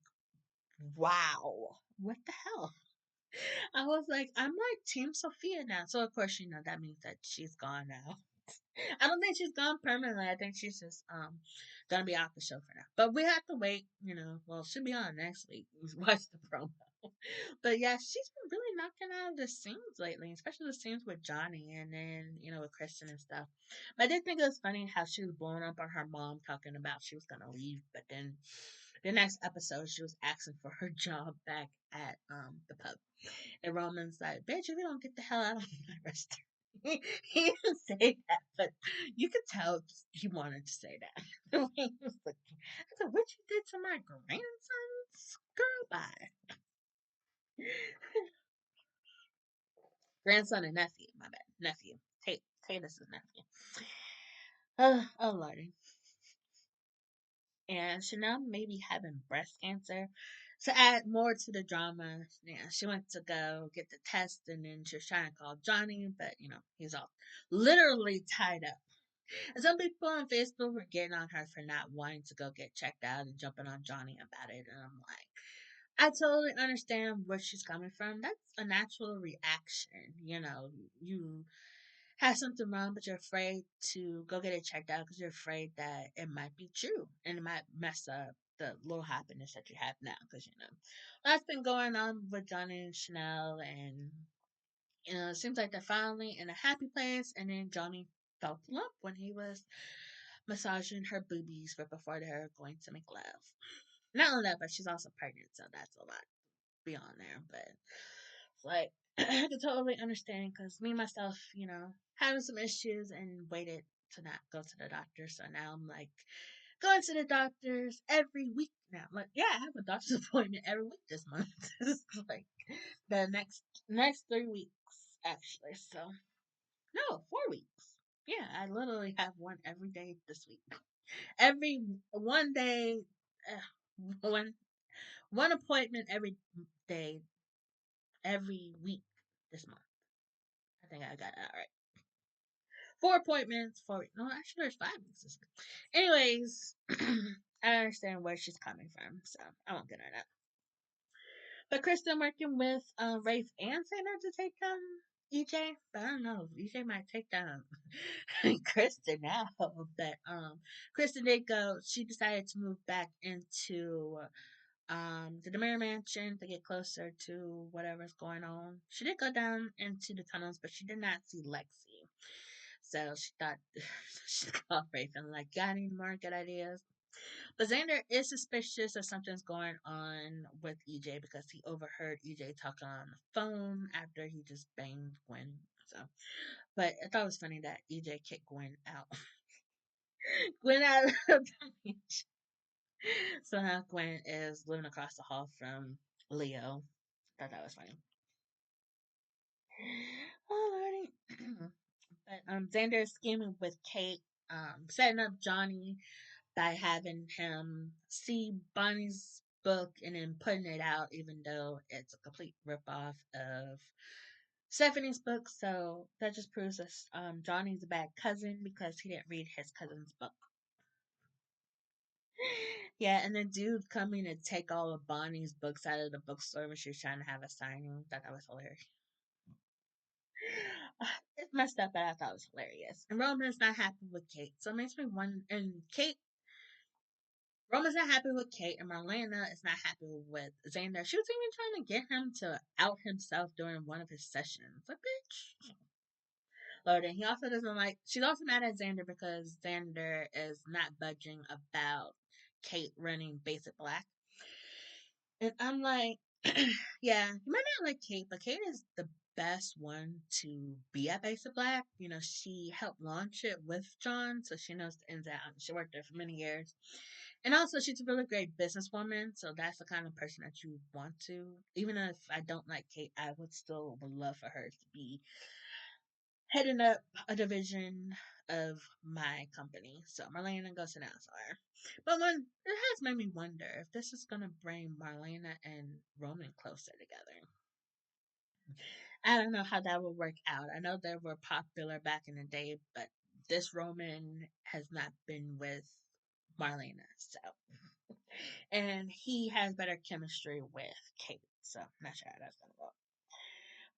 wow, what the hell? I was like, I'm like Team Sophia now. So of course, that means that she's gone now. I don't think she's gone permanently. I think she's just gonna be off the show for now. But we have to wait. Well, she'll be on next week. Watch the promo. But yeah, she's been really knocking out the scenes lately, especially the scenes with Johnny and then with Kristen and stuff. But I did think it was funny how she was blowing up on her mom talking about she was gonna leave, but then the next episode she was asking for her job back at the pub. And Roman's like, bitch, if you don't get the hell out of my restaurant. He didn't say that, but you could tell he wanted to say that. He was like, I said, what you did to my grandsons? Girl, bye. Grandson and nephew, my bad. Nephew. Tatus's nephew. Oh, Lordy. And Chanel may be having breast cancer. To add more to the drama, yeah, she went to go get the test and then she was trying to call Johnny, but he's all literally tied up. And some people on Facebook were getting on her for not wanting to go get checked out and jumping on Johnny about it. And I'm like, I totally understand where she's coming from. That's a natural reaction. You have something wrong, but you're afraid to go get it checked out because you're afraid that it might be true and it might mess up the little happiness that you have now. Because that's been going on with Johnny and Chanel, and it seems like they're finally in a happy place. And then Johnny felt the lump when he was massaging her boobies right before they're going to make love. Not only that, but she's also pregnant, so that's a lot beyond there. But it's like I can totally understand because me myself, having some issues and waited to not go to the doctor. So now I'm like going to the doctors every week now. Like, yeah, I have a doctor's appointment every week this month. It's like the next 3 weeks actually. So no, 4 weeks. Yeah, I literally have one every day this week. Every one day, one appointment every day, every week this month. I think I got that right. 4 appointments, 4 weeks. No, actually, there's 5 weeks this week. Anyways, I understand where she's coming from, so I won't get her that. But Kristen working with Rafe and Sainer to take down EJ, but I don't know. EJ might take down Kristen now. But Kristen did go. She decided to move back into to the Mirror Mansion to get closer to whatever's going on. She did go down into the tunnels, but she did not see Lexi. So she thought she called Rafe and like, got any more good ideas? But Xander is suspicious that something's going on with EJ because he overheard EJ talking on the phone after he just banged Gwen. So, but I thought it was funny that EJ kicked Gwen out. Gwen out of the mansion. So now Gwen is living across the hall from Leo. Thought that was funny. Oh lordy. But Xander is scheming with Kate, setting up Johnny by having him see Bonnie's book and then putting it out, even though it's a complete ripoff of Stephanie's book. So that just proves us Johnny's a bad cousin because he didn't read his cousin's book. Yeah, and the dude coming to take all of Bonnie's books out of the bookstore when she was trying to have a signing. Thought that was hilarious. It's messed up, but I thought it was hilarious. And Roman's not happy with Kate, so it makes me wonder. And Roman's not happy with Kate, and Marlena is not happy with Xander. She was even trying to get him to out himself during one of his sessions. Like, bitch. Lord, and he also doesn't like. She's also mad at Xander because Xander is not budging about Kate running Basic Black. And I'm like, yeah, you might not like Kate, but Kate is the best one to be at Basic Black. You know, she helped launch it with John, so she knows the ins and outs. She worked there for many years. And also, she's a really great businesswoman, so that's the kind of person that you want to. Even if I don't like Kate, I would love for her to be heading up a division of my company. So Marlena goes to NASCAR. But when it has made me wonder if this is gonna bring Marlena and Roman closer together. I don't know how that will work out. I know they were popular back in the day, but this Roman has not been with Marlena, so and he has better chemistry with Kate, so I'm not sure how that's gonna go.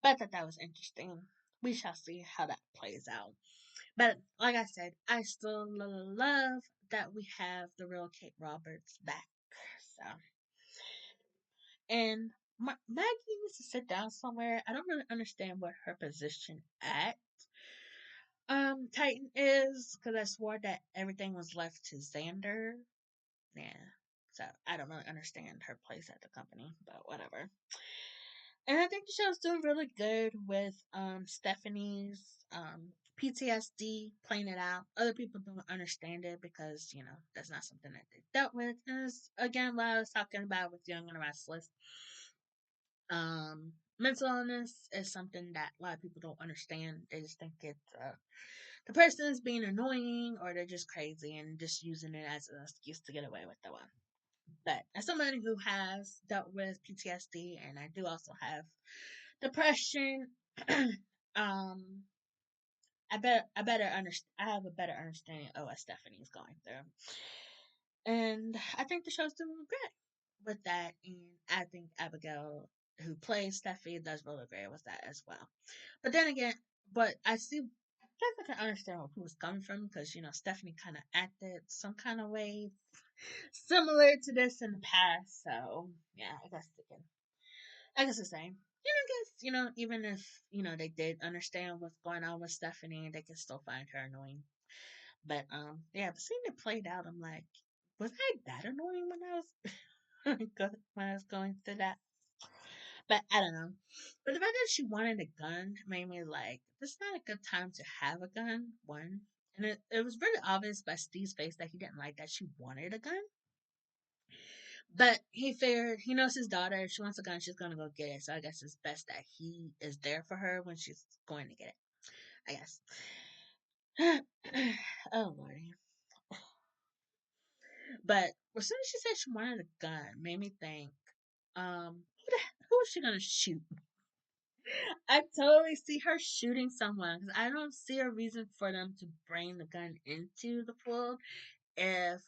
But I thought that was interesting. We shall see how that plays out. But like I said, I still love that we have the real Kate Roberts back. So, and Maggie needs to sit down somewhere. I don't really understand what her position at Titan is because I swore that everything was left to Xander. Yeah, so I don't really understand her place at the company, but whatever. And I think the show's doing really good with Stephanie's PTSD, playing it out. Other people don't understand it because, you know, that's not something that they dealt with. And it's, again, what I was talking about with Young and Restless. Mental illness is something that a lot of people don't understand. They just think it's the person is being annoying or they're just crazy and just using it as an excuse to get away with the one. But as somebody who has dealt with PTSD and I do also have depression, um, I have a better understanding of what Stephanie's going through. And I think the show's doing great with that. And I think Abigail, who plays Stephanie, does really great with that as well. But then again, but I see, I guess I can understand where he was coming from because, you know, Stephanie kind of acted some kind of way similar to this in the past. So, yeah, I guess the same. And I guess, you know, even if, you know, they did understand what's going on with Stephanie, they can still find her annoying. But yeah, but seeing it played out, I'm like, was I that annoying when I was when I was going through that? But I don't know. But the fact that she wanted a gun made me like, this is not a good time to have a gun, one. And it was very obvious by Steve's face that he didn't like that she wanted a gun. But he figured he knows his daughter. If she wants a gun, she's gonna go get it. So I guess it's best that he is there for her when she's going to get it. I guess. Oh lordy. But as soon as she said she wanted a gun, made me think, who is she gonna shoot? I totally see her shooting someone because I don't see a reason for them to bring the gun into the pool if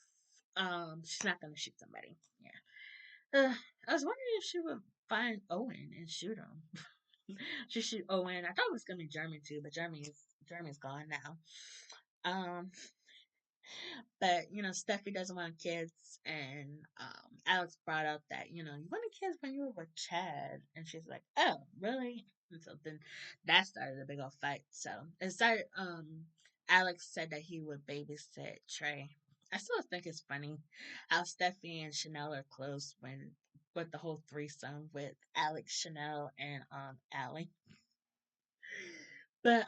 she's not gonna shoot somebody. Yeah. I was wondering if she would find Owen and shoot him. She shoot Owen. I thought it was gonna be Jeremy too, but Jeremy's gone now. Um, but you know, Steffi doesn't want kids, and Alex brought up that you know you wanted kids when you were with Chad, and she's like, "Oh, really?" And so then that started a big old fight. So it started. Alex said that he would babysit Trey. I still think it's funny how Steffi and Chanel are close when with the whole threesome with Alex, Chanel, and Allie. But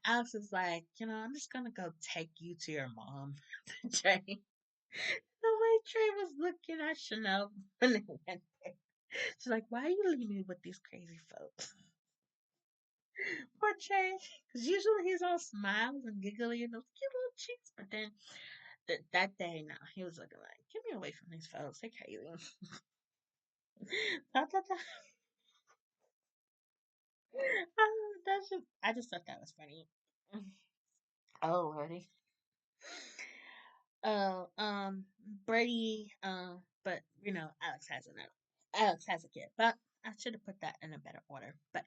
Alex is like, you know, I'm just gonna go take you to your mom, Trey. The way Trey was looking at Chanel when they went there. She's like, why are you leaving me with these crazy folks? Poor Trey. Because usually he's all smiles and giggly and those cute little cheeks. But then that day, no, he was looking like, get me away from these folks. They're crazy. Da, da, da. I just thought that was funny. Oh, lordy. Oh, Brady, but you know, Alex has a kid, but I should have put that in a better order. But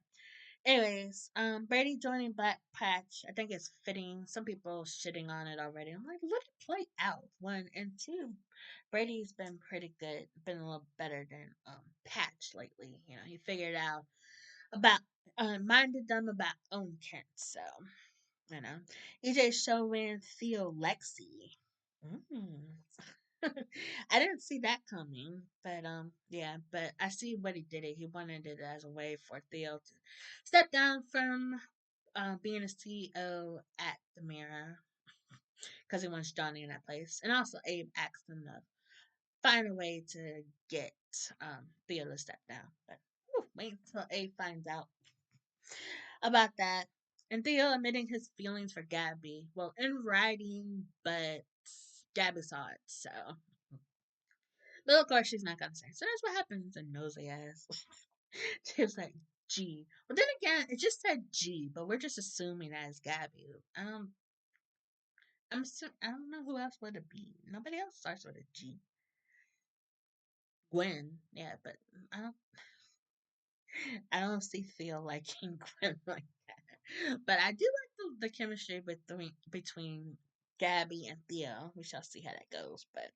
anyways, Brady joining Black Patch, I think it's fitting. Some people shitting on it already. I'm like, let it play out. One and two, Brady's been pretty good, been a little better than Patch lately. You know, he figured out about minded them about own Kent. So you know, EJ showing Theo Lexi. Mm. I didn't see that coming, but yeah, but I see what he did. He wanted it as a way for Theo to step down from being a CEO at the Mirror because he wants Johnny in that place, and also Abe asked him to find a way to get Theo to step down. But wait until Abe finds out about that. And Theo admitting his feelings for Gabby. Well, in writing, but Gabby saw it, so. But of course, she's not gonna say. So that's what happens, a nosy ass. She was like, G. Well, then again, it just said G, but we're just assuming that it's Gabby. I don't know who else would it be. Nobody else starts with a G. Gwen, yeah, but I don't. I don't see Theo liking Gwen like that. But I do like the chemistry between Gabby and Theo. We shall see how that goes. But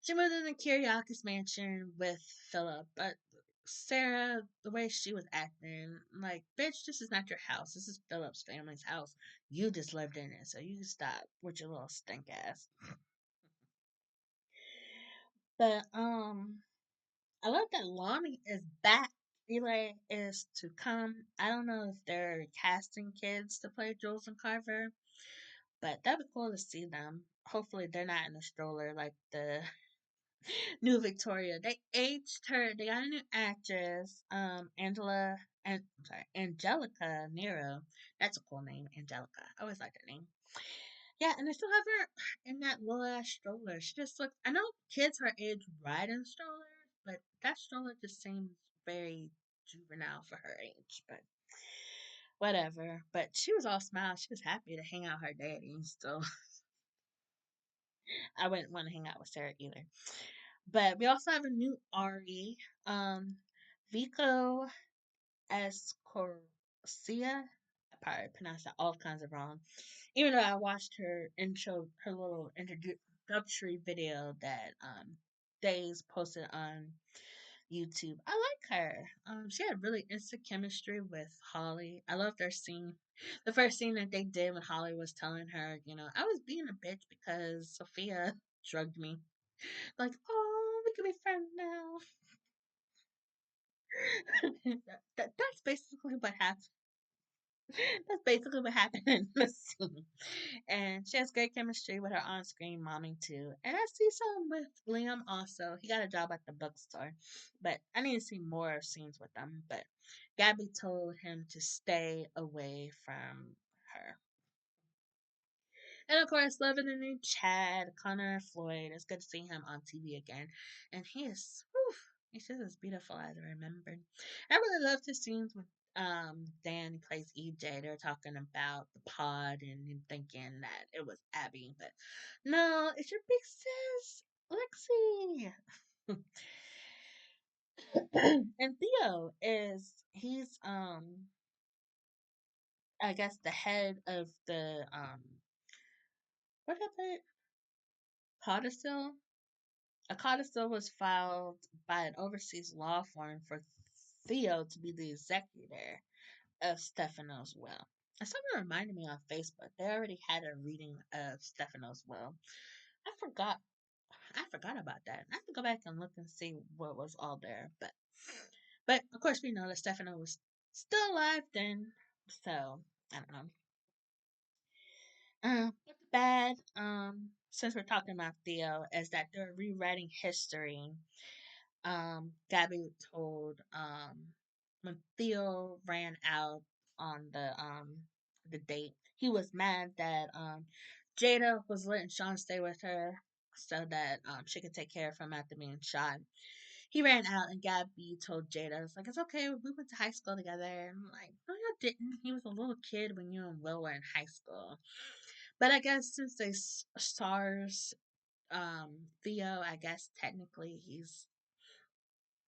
she moved into Kiriakis mansion with Philip. But Sarah, the way she was acting, like, bitch, this is not your house. This is Philip's family's house. You just lived in it, so you can stop with your little stink ass. But I love that Lonnie is back. Eli is to come. I don't know if they're casting kids to play Jules and Carver, but that'd be cool to see them. Hopefully, they're not in a stroller like the new Victoria. They aged her. They got a new actress, Angelica Nero. That's a cool name, Angelica. I always like that name. Yeah, and I still have her in that little ass stroller. She just looks. I know kids her age ride in strollers, but that stroller just seems very juvenile for her age. But whatever. But she was all smiles. She was happy to hang out with her daddy. So I wouldn't want to hang out with Sarah either. But we also have a new Ari, um, Vico Escorcia. I probably pronounced that all kinds of wrong. Even though I watched her little introductory video that Days posted on YouTube. I like her. She had really instant chemistry with Holly. I love their scene. The first scene that they did when Holly was telling her, I was being a bitch because Sophia drugged me. Like, oh, we can be friends now. That's basically what happened. That's basically what happened in the scene. And she has great chemistry with her on screen mommy, too. And I see some with Liam also. He got a job at the bookstore. But I need to see more scenes with them. But Gabby told him to stay away from her. And of course, loving the new Chad, Connor Floyd. It's good to see him on TV again. And he's just as beautiful as I remembered. I really loved his scenes with Dan, who plays EJ. They're talking about the pod and him thinking that it was Abby, but no, it's your big sis, Lexi. And Theo he's I guess the head of the what is it? Codicil? A codicil was filed by an overseas law firm for Theo to be the executor of Stefano's will. And someone reminded me on Facebook they already had a reading of Stefano's will. I forgot. I forgot about that. I have to go back and look and see what was all there. But of course we know that Stefano was still alive then. So I don't know. What's bad? Since we're talking about Theo, is that they're rewriting history. Gabby told when Theo ran out on the date, he was mad that Jada was letting Sean stay with her so that she could take care of him after being shot. He ran out and Gabby told Jada, it's like, it's okay, we went to high school together. And I'm like, no, you didn't. He was a little kid when you and Will were in high school. But I guess since they stars Theo, I guess technically he's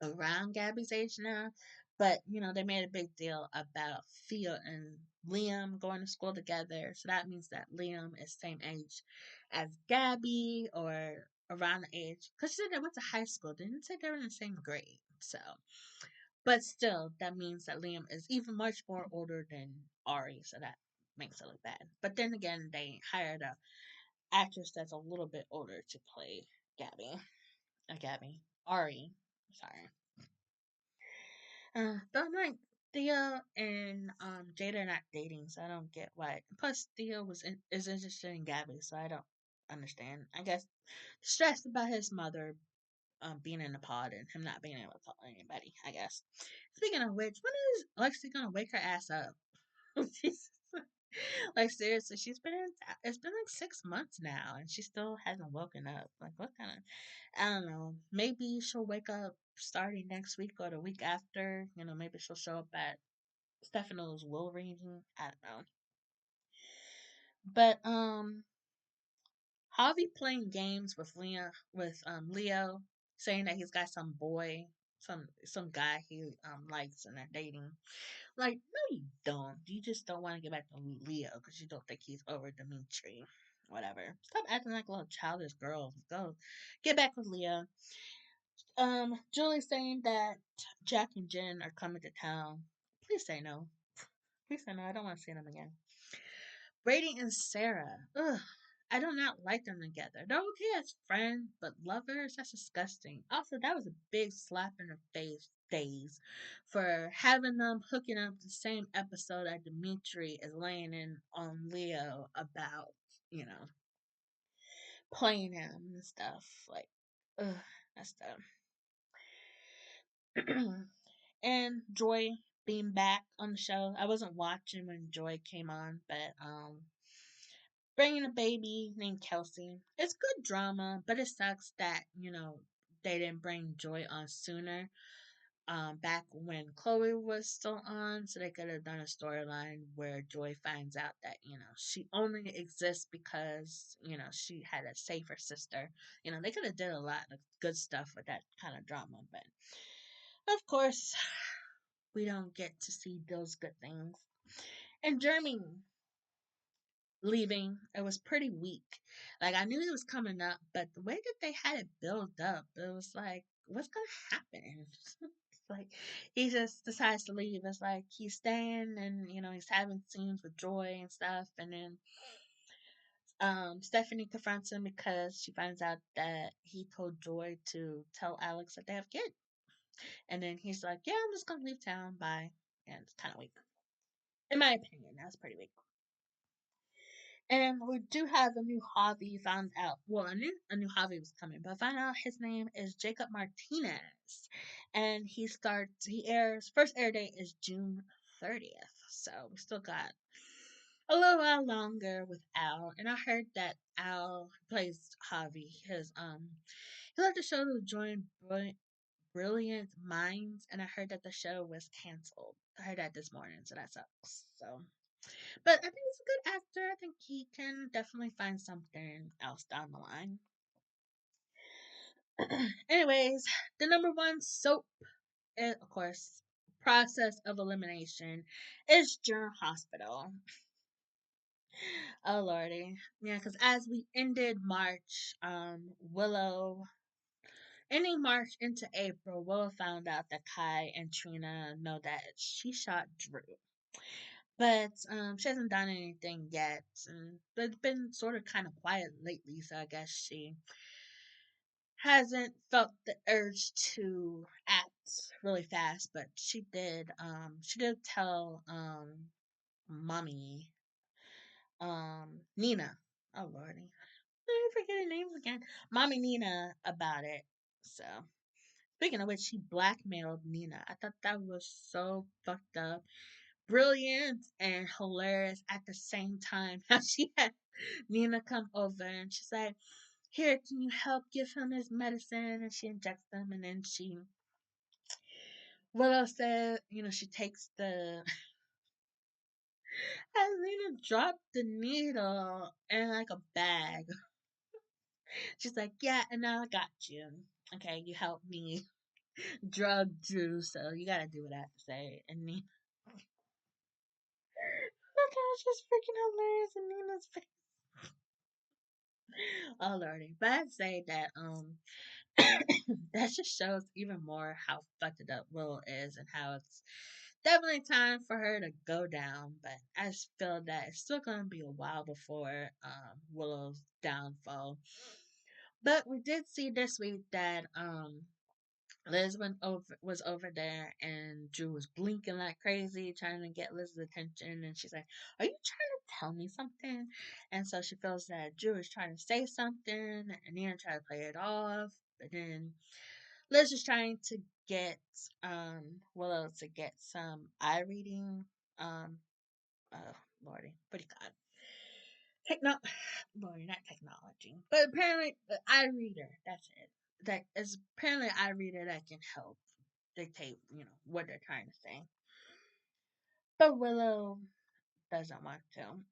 around Gabby's age now. But, they made a big deal about Theo and Liam going to school together. So that means that Liam is same age as Gabby or around the age. Because she said they went to high school. They didn't say they were in the same grade. So, but still, that means that Liam is even much more older than Ari. So that makes it look bad. But then again, they hired a actress that's a little bit older to play Gabby. Gabby. Ari. Sorry. But I'm like, Theo and Jada are not dating, so I don't get why. Plus, Theo is interested in Gabby, so I don't understand. I guess stressed about his mother being in the pod and him not being able to tell anybody. I guess. Speaking of which, when is Lexi gonna wake her ass up? Jesus. Like seriously, it's been like 6 months now, and she still hasn't woken up. Like what kind of? I don't know. Maybe she'll wake up starting next week or the week after. You know, maybe she'll show up at Stefano's will reading. I don't know. But Javi playing games with Leo, saying that he's got some boy, some guy he likes and they're dating. Like, no, you don't. You just don't want to get back to Leo because you don't think he's over Dimitri. Whatever. Stop acting like a little childish girl. Go get back with Leo. Julie's saying that Jack and Jen are coming to town. Please say no. Please say no. I don't want to see them again. Brady and Sarah. Ugh. I do not like them together. They're okay as friends, but lovers, that's disgusting. Also, that was a big slap in the face days for having them hooking up the same episode that Dimitri is laying in on Leo about, you know, playing him and stuff. Like, ugh, that's dumb. And Joy being back on the show. I wasn't watching when Joy came on, but bringing a baby named Kelsey. It's good drama, but it sucks that they didn't bring Joy on sooner. Back when Chloe was still on, so they could have done a storyline where Joy finds out that she only exists because she had a safer sister. They could have did a lot of good stuff with that kind of drama, but of course we don't get to see those good things. And Jeremy leaving, it was pretty weak. Like I knew it was coming up, but the way that they had it built up, it was like, what's gonna happen? It's like he just decides to leave. It's like he's staying and he's having scenes with Joy and stuff, and then Stephanie confronts him because she finds out that he told Joy to tell Alex that they have kids. And then he's like, yeah, I'm just gonna leave town, bye. And it's kinda weak. In my opinion, that's pretty weak. And we do have a new hobby found out. Well, I knew a new hobby was coming, but I found out his name is Jacob Martinez. And he airs, first air date is June 30th. So we still got a little while longer with Al. And I heard that Al plays Javi. He left the show to join Brilliant Minds, and I heard that the show was canceled. I heard that this morning, so that sucks. So but I think he's a good actor. I think he can definitely find something else down the line. Anyways, the number one soap, of course, process of elimination is General Hospital. Oh lordy, yeah, because as we ended March, ending March into April, Willow found out that Kai and Trina know that she shot Drew. But she hasn't done anything yet. But it's been sort of kind of quiet lately, so I guess she hasn't felt the urge to act really fast. But she did. She did tell mommy Nina. Oh lordy, I forget her names again. Mommy Nina about it. So speaking of which, she blackmailed Nina. I thought that was so fucked up, brilliant and hilarious at the same time. How she had Nina come over and she's like, "Here, can you help give him his medicine?" And she injects him, and then Willow said, she takes the. And Nina dropped the needle in like a bag. She's like, "Yeah, and now I got you. Okay, you helped me drug Drew, so you gotta do what I have to say." And Nina, oh gosh, it's freaking hilarious. And Nina's oh lordy. But I'd say that that just shows even more how fucked it up Willow is and how it's definitely time for her to go down. But I just feel that it's still gonna be a while before Willow's downfall. But we did see this week that Liz was over there and Drew was blinking like crazy, trying to get Liz's attention. And she's like, "Are you trying to tell me something?" And so she feels that Drew is trying to say something and Ian trying to play it off. But then Liz is trying to get Willow to get some eye reading. Um, Lordy, what do you call it? Techno, Lordy, not technology, but apparently the eye reader. That's it. That is apparently an eye reader that can help dictate, what they're trying to say. But Willow doesn't want to.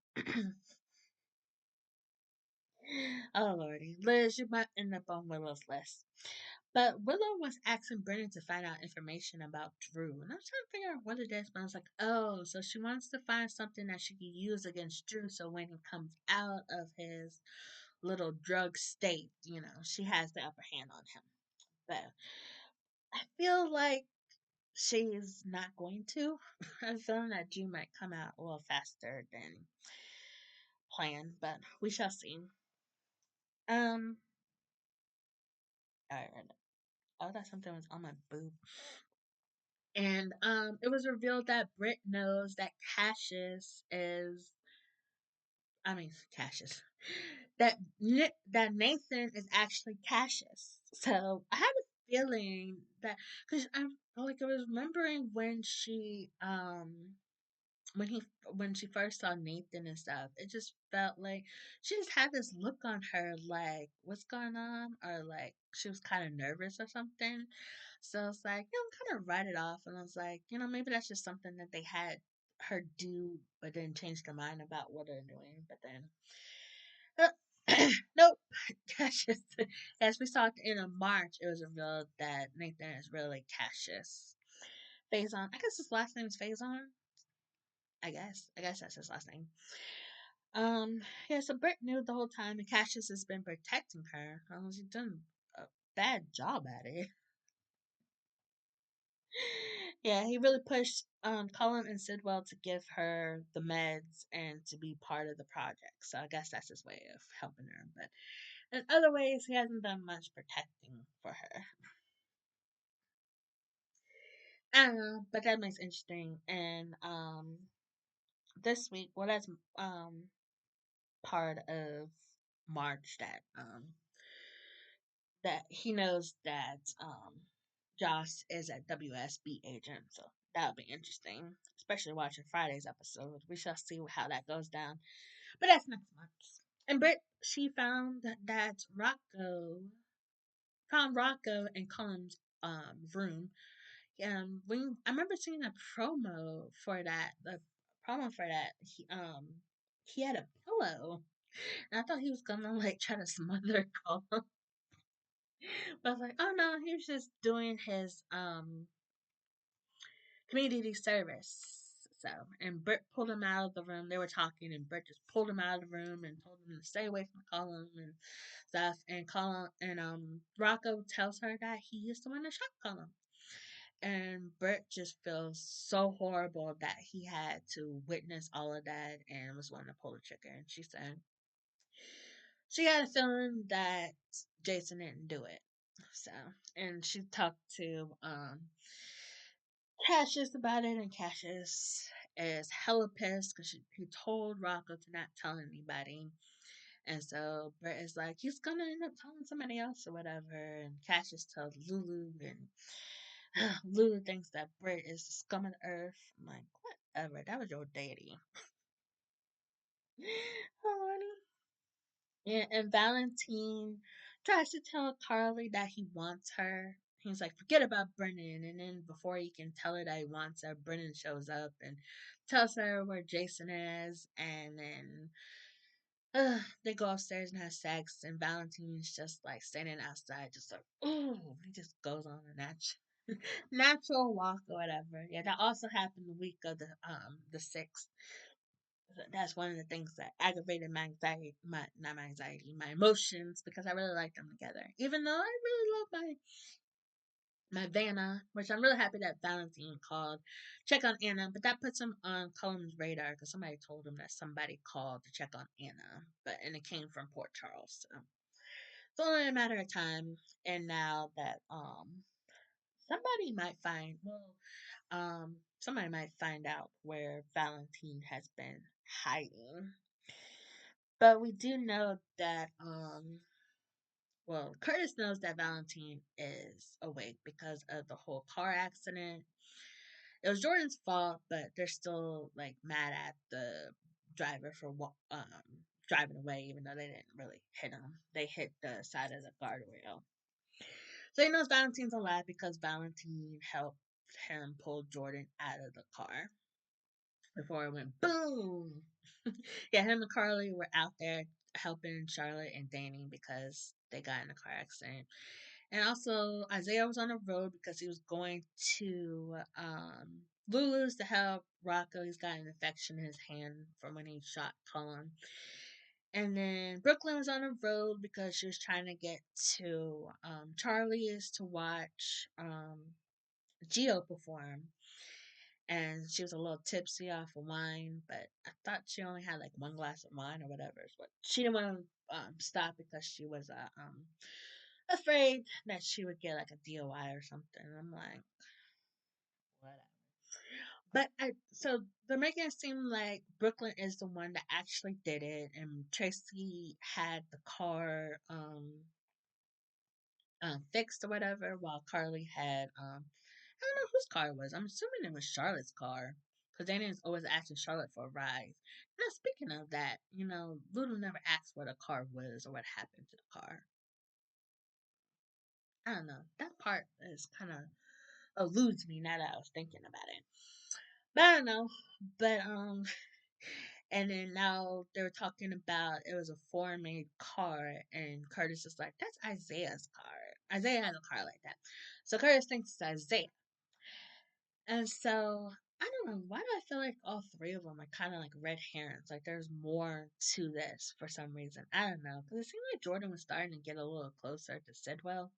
Oh lordy, Liz, you might end up on Willow's list. But Willow was asking Brennan to find out information about Drew, and I was trying to figure out what it is. But I was like, oh, so she wants to find something that she can use against Drew, so when he comes out of his little drug state, she has the upper hand on him. But I feel like she's not going to. I'm feeling that Drew might come out a little faster than planned, but we shall see. Um, I read. Oh, that something was on my boob. And it was revealed that Britt knows that Cassius, that Nathan is actually Cassius. So I had a feeling that because I was remembering when he when she first saw Nathan and stuff, it just felt like she just had this look on her like, what's going on? Or like she was kind of nervous or something. So it's like, kind of write it off. And I was like, maybe that's just something that they had her do, but then changed their mind about what they're doing. But then, nope. Cassius, as we saw at the end of March, it was revealed that Nathan is really Cassius. Faison, I guess his last name is Faison. I guess that's his last name. Yeah, so Britt knew the whole time, and Cassius has been protecting her. He's done a bad job at it. Yeah, he really pushed Cullen and Sidwell to give her the meds and to be part of the project. So I guess that's his way of helping her. But in other ways, he hasn't done much protecting for her. I don't know, but that makes interesting. And this week, well, that's part of March that he knows that Joss is a WSB agent, so that'll be interesting. Especially watching Friday's episode. We shall see how that goes down. But that's next month. And Britt, she found Rocco in Colin's room. When I remember seeing a promo for that, the promo for that, he had a pillow. And I thought he was gonna like try to smother Colin. But I was like, oh no, he was just doing his community service. So, and Britt pulled him out of the room. They were talking, and Britt just pulled him out of the room and told him to stay away from Colin and stuff. And Rocco tells her that he used to want to shot Colin. And Britt just feels so horrible that he had to witness all of that and was wanting to pull the trigger. And she said she had a feeling that Jason didn't do it. So, and she talked to Cassius about it, and Cassius is hella pissed because he told Rocco to not tell anybody. And so Brett is like, he's gonna end up telling somebody else or whatever. And Cassius tells Lulu, and Lulu thinks that Brett is the scum of the earth. I'm like, whatever, that was your daddy. Oh, honey. Yeah, and Valentine tries to tell Carly that he wants her. He's like, forget about Brennan. And then before he can tell her that he wants her, Brennan shows up and tells her where Jason is. And then they go upstairs and have sex. And Valentine's just like standing outside, just like, ooh, he just goes on a natural walk or whatever. Yeah, that also happened the week of the 6th. That's one of the things that aggravated my anxiety, my not my anxiety, my emotions because I really like them together. Even though I really love my Vanna, which I'm really happy that Valentine called, check on Anna, but that puts him on Cullen's radar because somebody told him that somebody called to check on Anna, and it came from Port Charles. So It's only a matter of time, and now that somebody might find somebody might find out where Valentine has been hiding. But we do know that Curtis knows that Valentine is awake because of the whole car accident. It was Jordan's fault, but they're still like mad at the driver for driving away, even though they didn't really hit him. They hit the side of the guardrail. So he knows Valentine's alive because Valentine helped him pull Jordan out of the car before it went boom. Yeah, him and Carly were out there helping Charlotte and Danny because they got in a car accident. And also, Isaiah was on the road because he was going to Lulu's to help Rocco. He's got an infection in his hand from when he shot Colin. And then Brooklyn was on the road because she was trying to get to Charlie's to watch Geo perform. And she was a little tipsy off of wine, but I thought she only had like one glass of wine or whatever. But she didn't want to stop because she was afraid that she would get like a DOI or something. I'm like, whatever. But so they're making it seem like Brooklyn is the one that actually did it, and Tracy had the car fixed or whatever, while Carly had I don't know whose car it was. I'm assuming it was Charlotte's car because they didn't always ask Charlotte for a ride. Now speaking of that, Lulu never asked what a car was or what happened to the car. I don't know. That part is kind of eludes me now that I was thinking about it. But I don't know. But and then now they were talking about it was a foreign made car, and Curtis is like, "That's Isaiah's car. Isaiah has a car like that." So Curtis thinks it's Isaiah, and so I don't know why do I feel like all three of them are kind of like red herrings. Like there's more to this for some reason. I don't know because it seemed like Jordan was starting to get a little closer to Sidwell,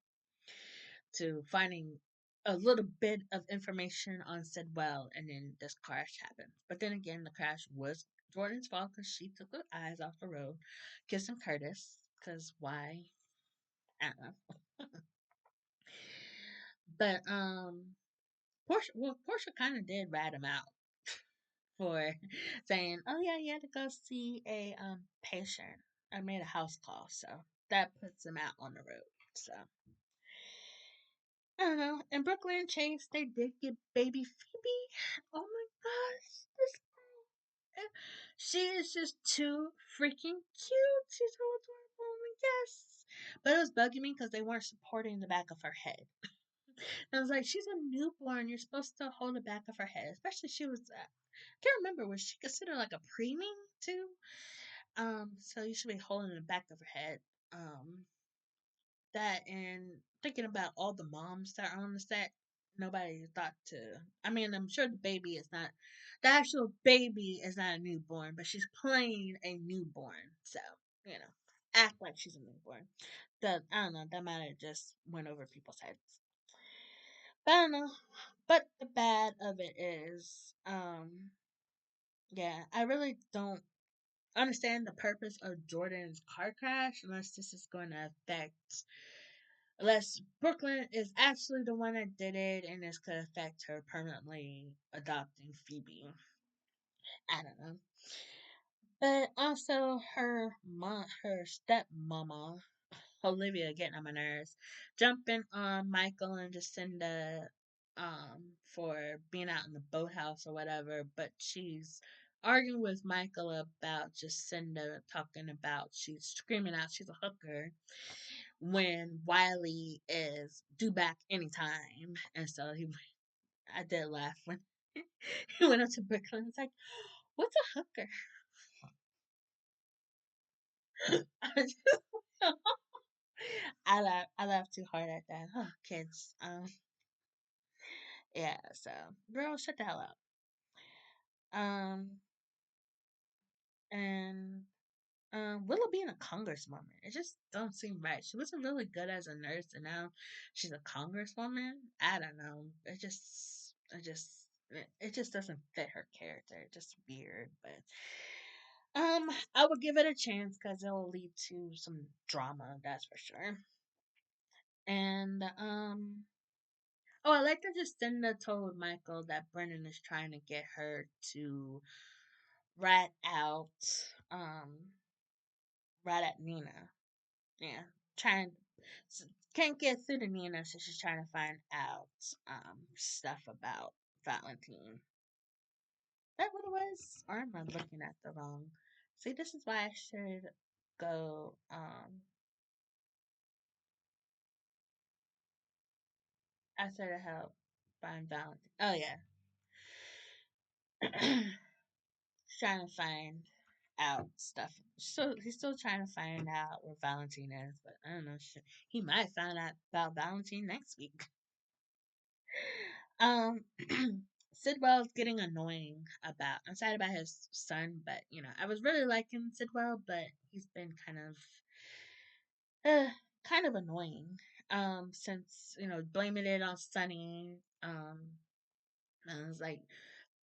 to finding a little bit of information on Sidwell, and then this crash happened. But then again, the crash was Jordan's fault because she took her eyes off the road, kissing Curtis. Because why? I don't know. But Portia kind of did rat him out for saying, "Oh yeah, you had to go see a patient. I made a house call, so that puts him out on the road." So I don't know. In Brooklyn and Chase, they did get baby Phoebe. Oh my gosh, this girl, she is just too freaking cute. She's so adorable. Oh my yes. But it was bugging me because they weren't supporting the back of her head. And I was like, she's a newborn. You're supposed to hold the back of her head, especially she was. I can't remember, was she considered like a preemie too? So you should be holding the back of her head. That and thinking about all the moms that are on the set, nobody thought to. I mean, I'm sure the actual baby is not a newborn, but she's playing a newborn. So, act like she's a newborn. I don't know, that might have just went over people's heads. But I don't know. But the bad of it is, yeah, I really don't understand the purpose of Jordan's car crash unless this is going to affect, unless Brooklyn is actually the one that did it and this could affect her permanently adopting Phoebe. I don't know. But also her stepmama, Olivia, getting on my nerves, jumping on Michael and Jacinda for being out in the boathouse or whatever, but she's arguing with Michael about Jacinda talking about she's screaming out she's a hooker when Wiley is due back anytime. And so I did laugh when he went up to Brooklyn. It's like, what's a hooker? I laughed too hard at that. Oh, kids. Yeah. So, girl, shut the hell up. Um, and Willow being a congresswoman, it just don't seem right. She wasn't really good as a nurse, and now she's a congresswoman. I don't know. It just doesn't fit her character. It's just weird, but I would give it a chance because it will lead to some drama, that's for sure. And oh, I like that Jacinda told Michael that Brennan is trying to get her to rat out, um, rat at Nina. Yeah, trying s- can't get through to Nina, so she's trying to find out stuff about Valentine. That what it was, or am I looking at the wrong? See, this is why I should go. I should have helped find Valentine. Oh yeah, trying to find out stuff. So he's still trying to find out where Valentine is, but I don't know. He might find out about Valentine next week. Um, Sidwell's getting annoying about. I'm sad about his son, but I was really liking Sidwell, but he's been uh, kind of annoying. Since blaming it on Sunny. And I was like,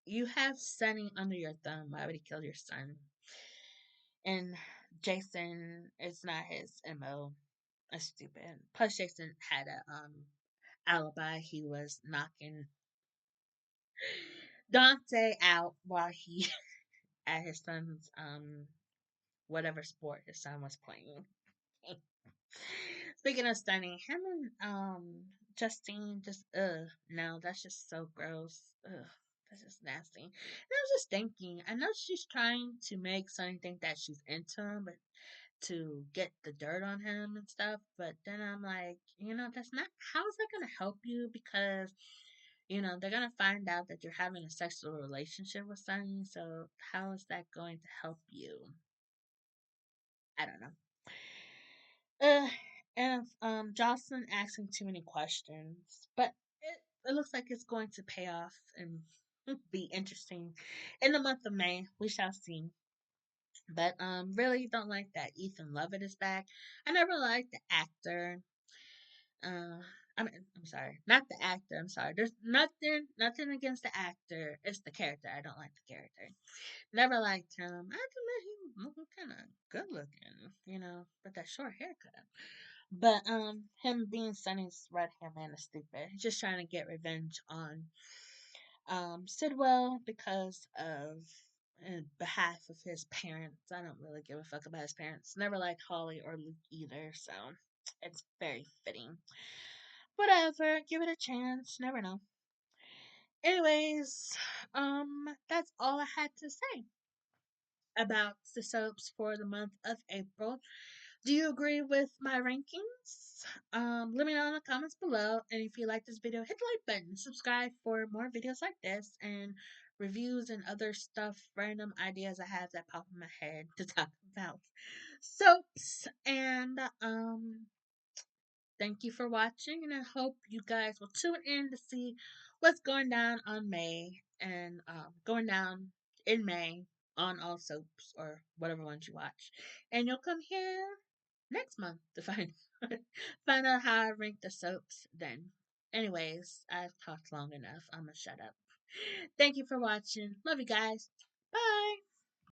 you have Sunny under your thumb. Why would he kill your son? And Jason, it's not his mo. That's stupid. Plus, Jason had a alibi. He was knocking Dante out while he at his son's whatever sport his son was playing. Speaking of stunning, him and Justine just no, that's just so gross. Ugh, that's just nasty. And I was just thinking, I know she's trying to make Sunny think that she's into him, but to get the dirt on him and stuff. But then I'm like, that's not how is that gonna help you? Because they're gonna find out that you're having a sexual relationship with Sunny. So how is that going to help you? I don't know. Uh, and Jocelyn asking too many questions, but it looks like it's going to pay off and be interesting in the month of May. We shall see. But really don't like that Ethan Lovett is back. I never liked the actor. Uh, I'm sorry, not the actor. I'm sorry. There's nothing against the actor. It's the character. I don't like the character. Never liked him. I admit he looking kind of good looking, with that short haircut. But him being Sonny's right hand man is stupid. He's just trying to get revenge on Sidwell because of in behalf of his parents. I don't really give a fuck about his parents. Never liked Holly or Luke either, so it's very fitting. Whatever, give it a chance. Never know. Anyways, that's all I had to say about the soaps for the month of April. Do you agree with my rankings? Let me know in the comments below. And if you like this video, hit the like button. Subscribe for more videos like this and reviews and other stuff, random ideas I have that pop in my head to talk about soaps. And thank you for watching, and I hope you guys will tune in to see what's going down on May and going down in May on all soaps or whatever ones you watch. And you'll come here next month to find out how I rank the soaps then. Anyways, I've talked long enough. I'm gonna shut up. Thank you for watching. Love you guys. Bye.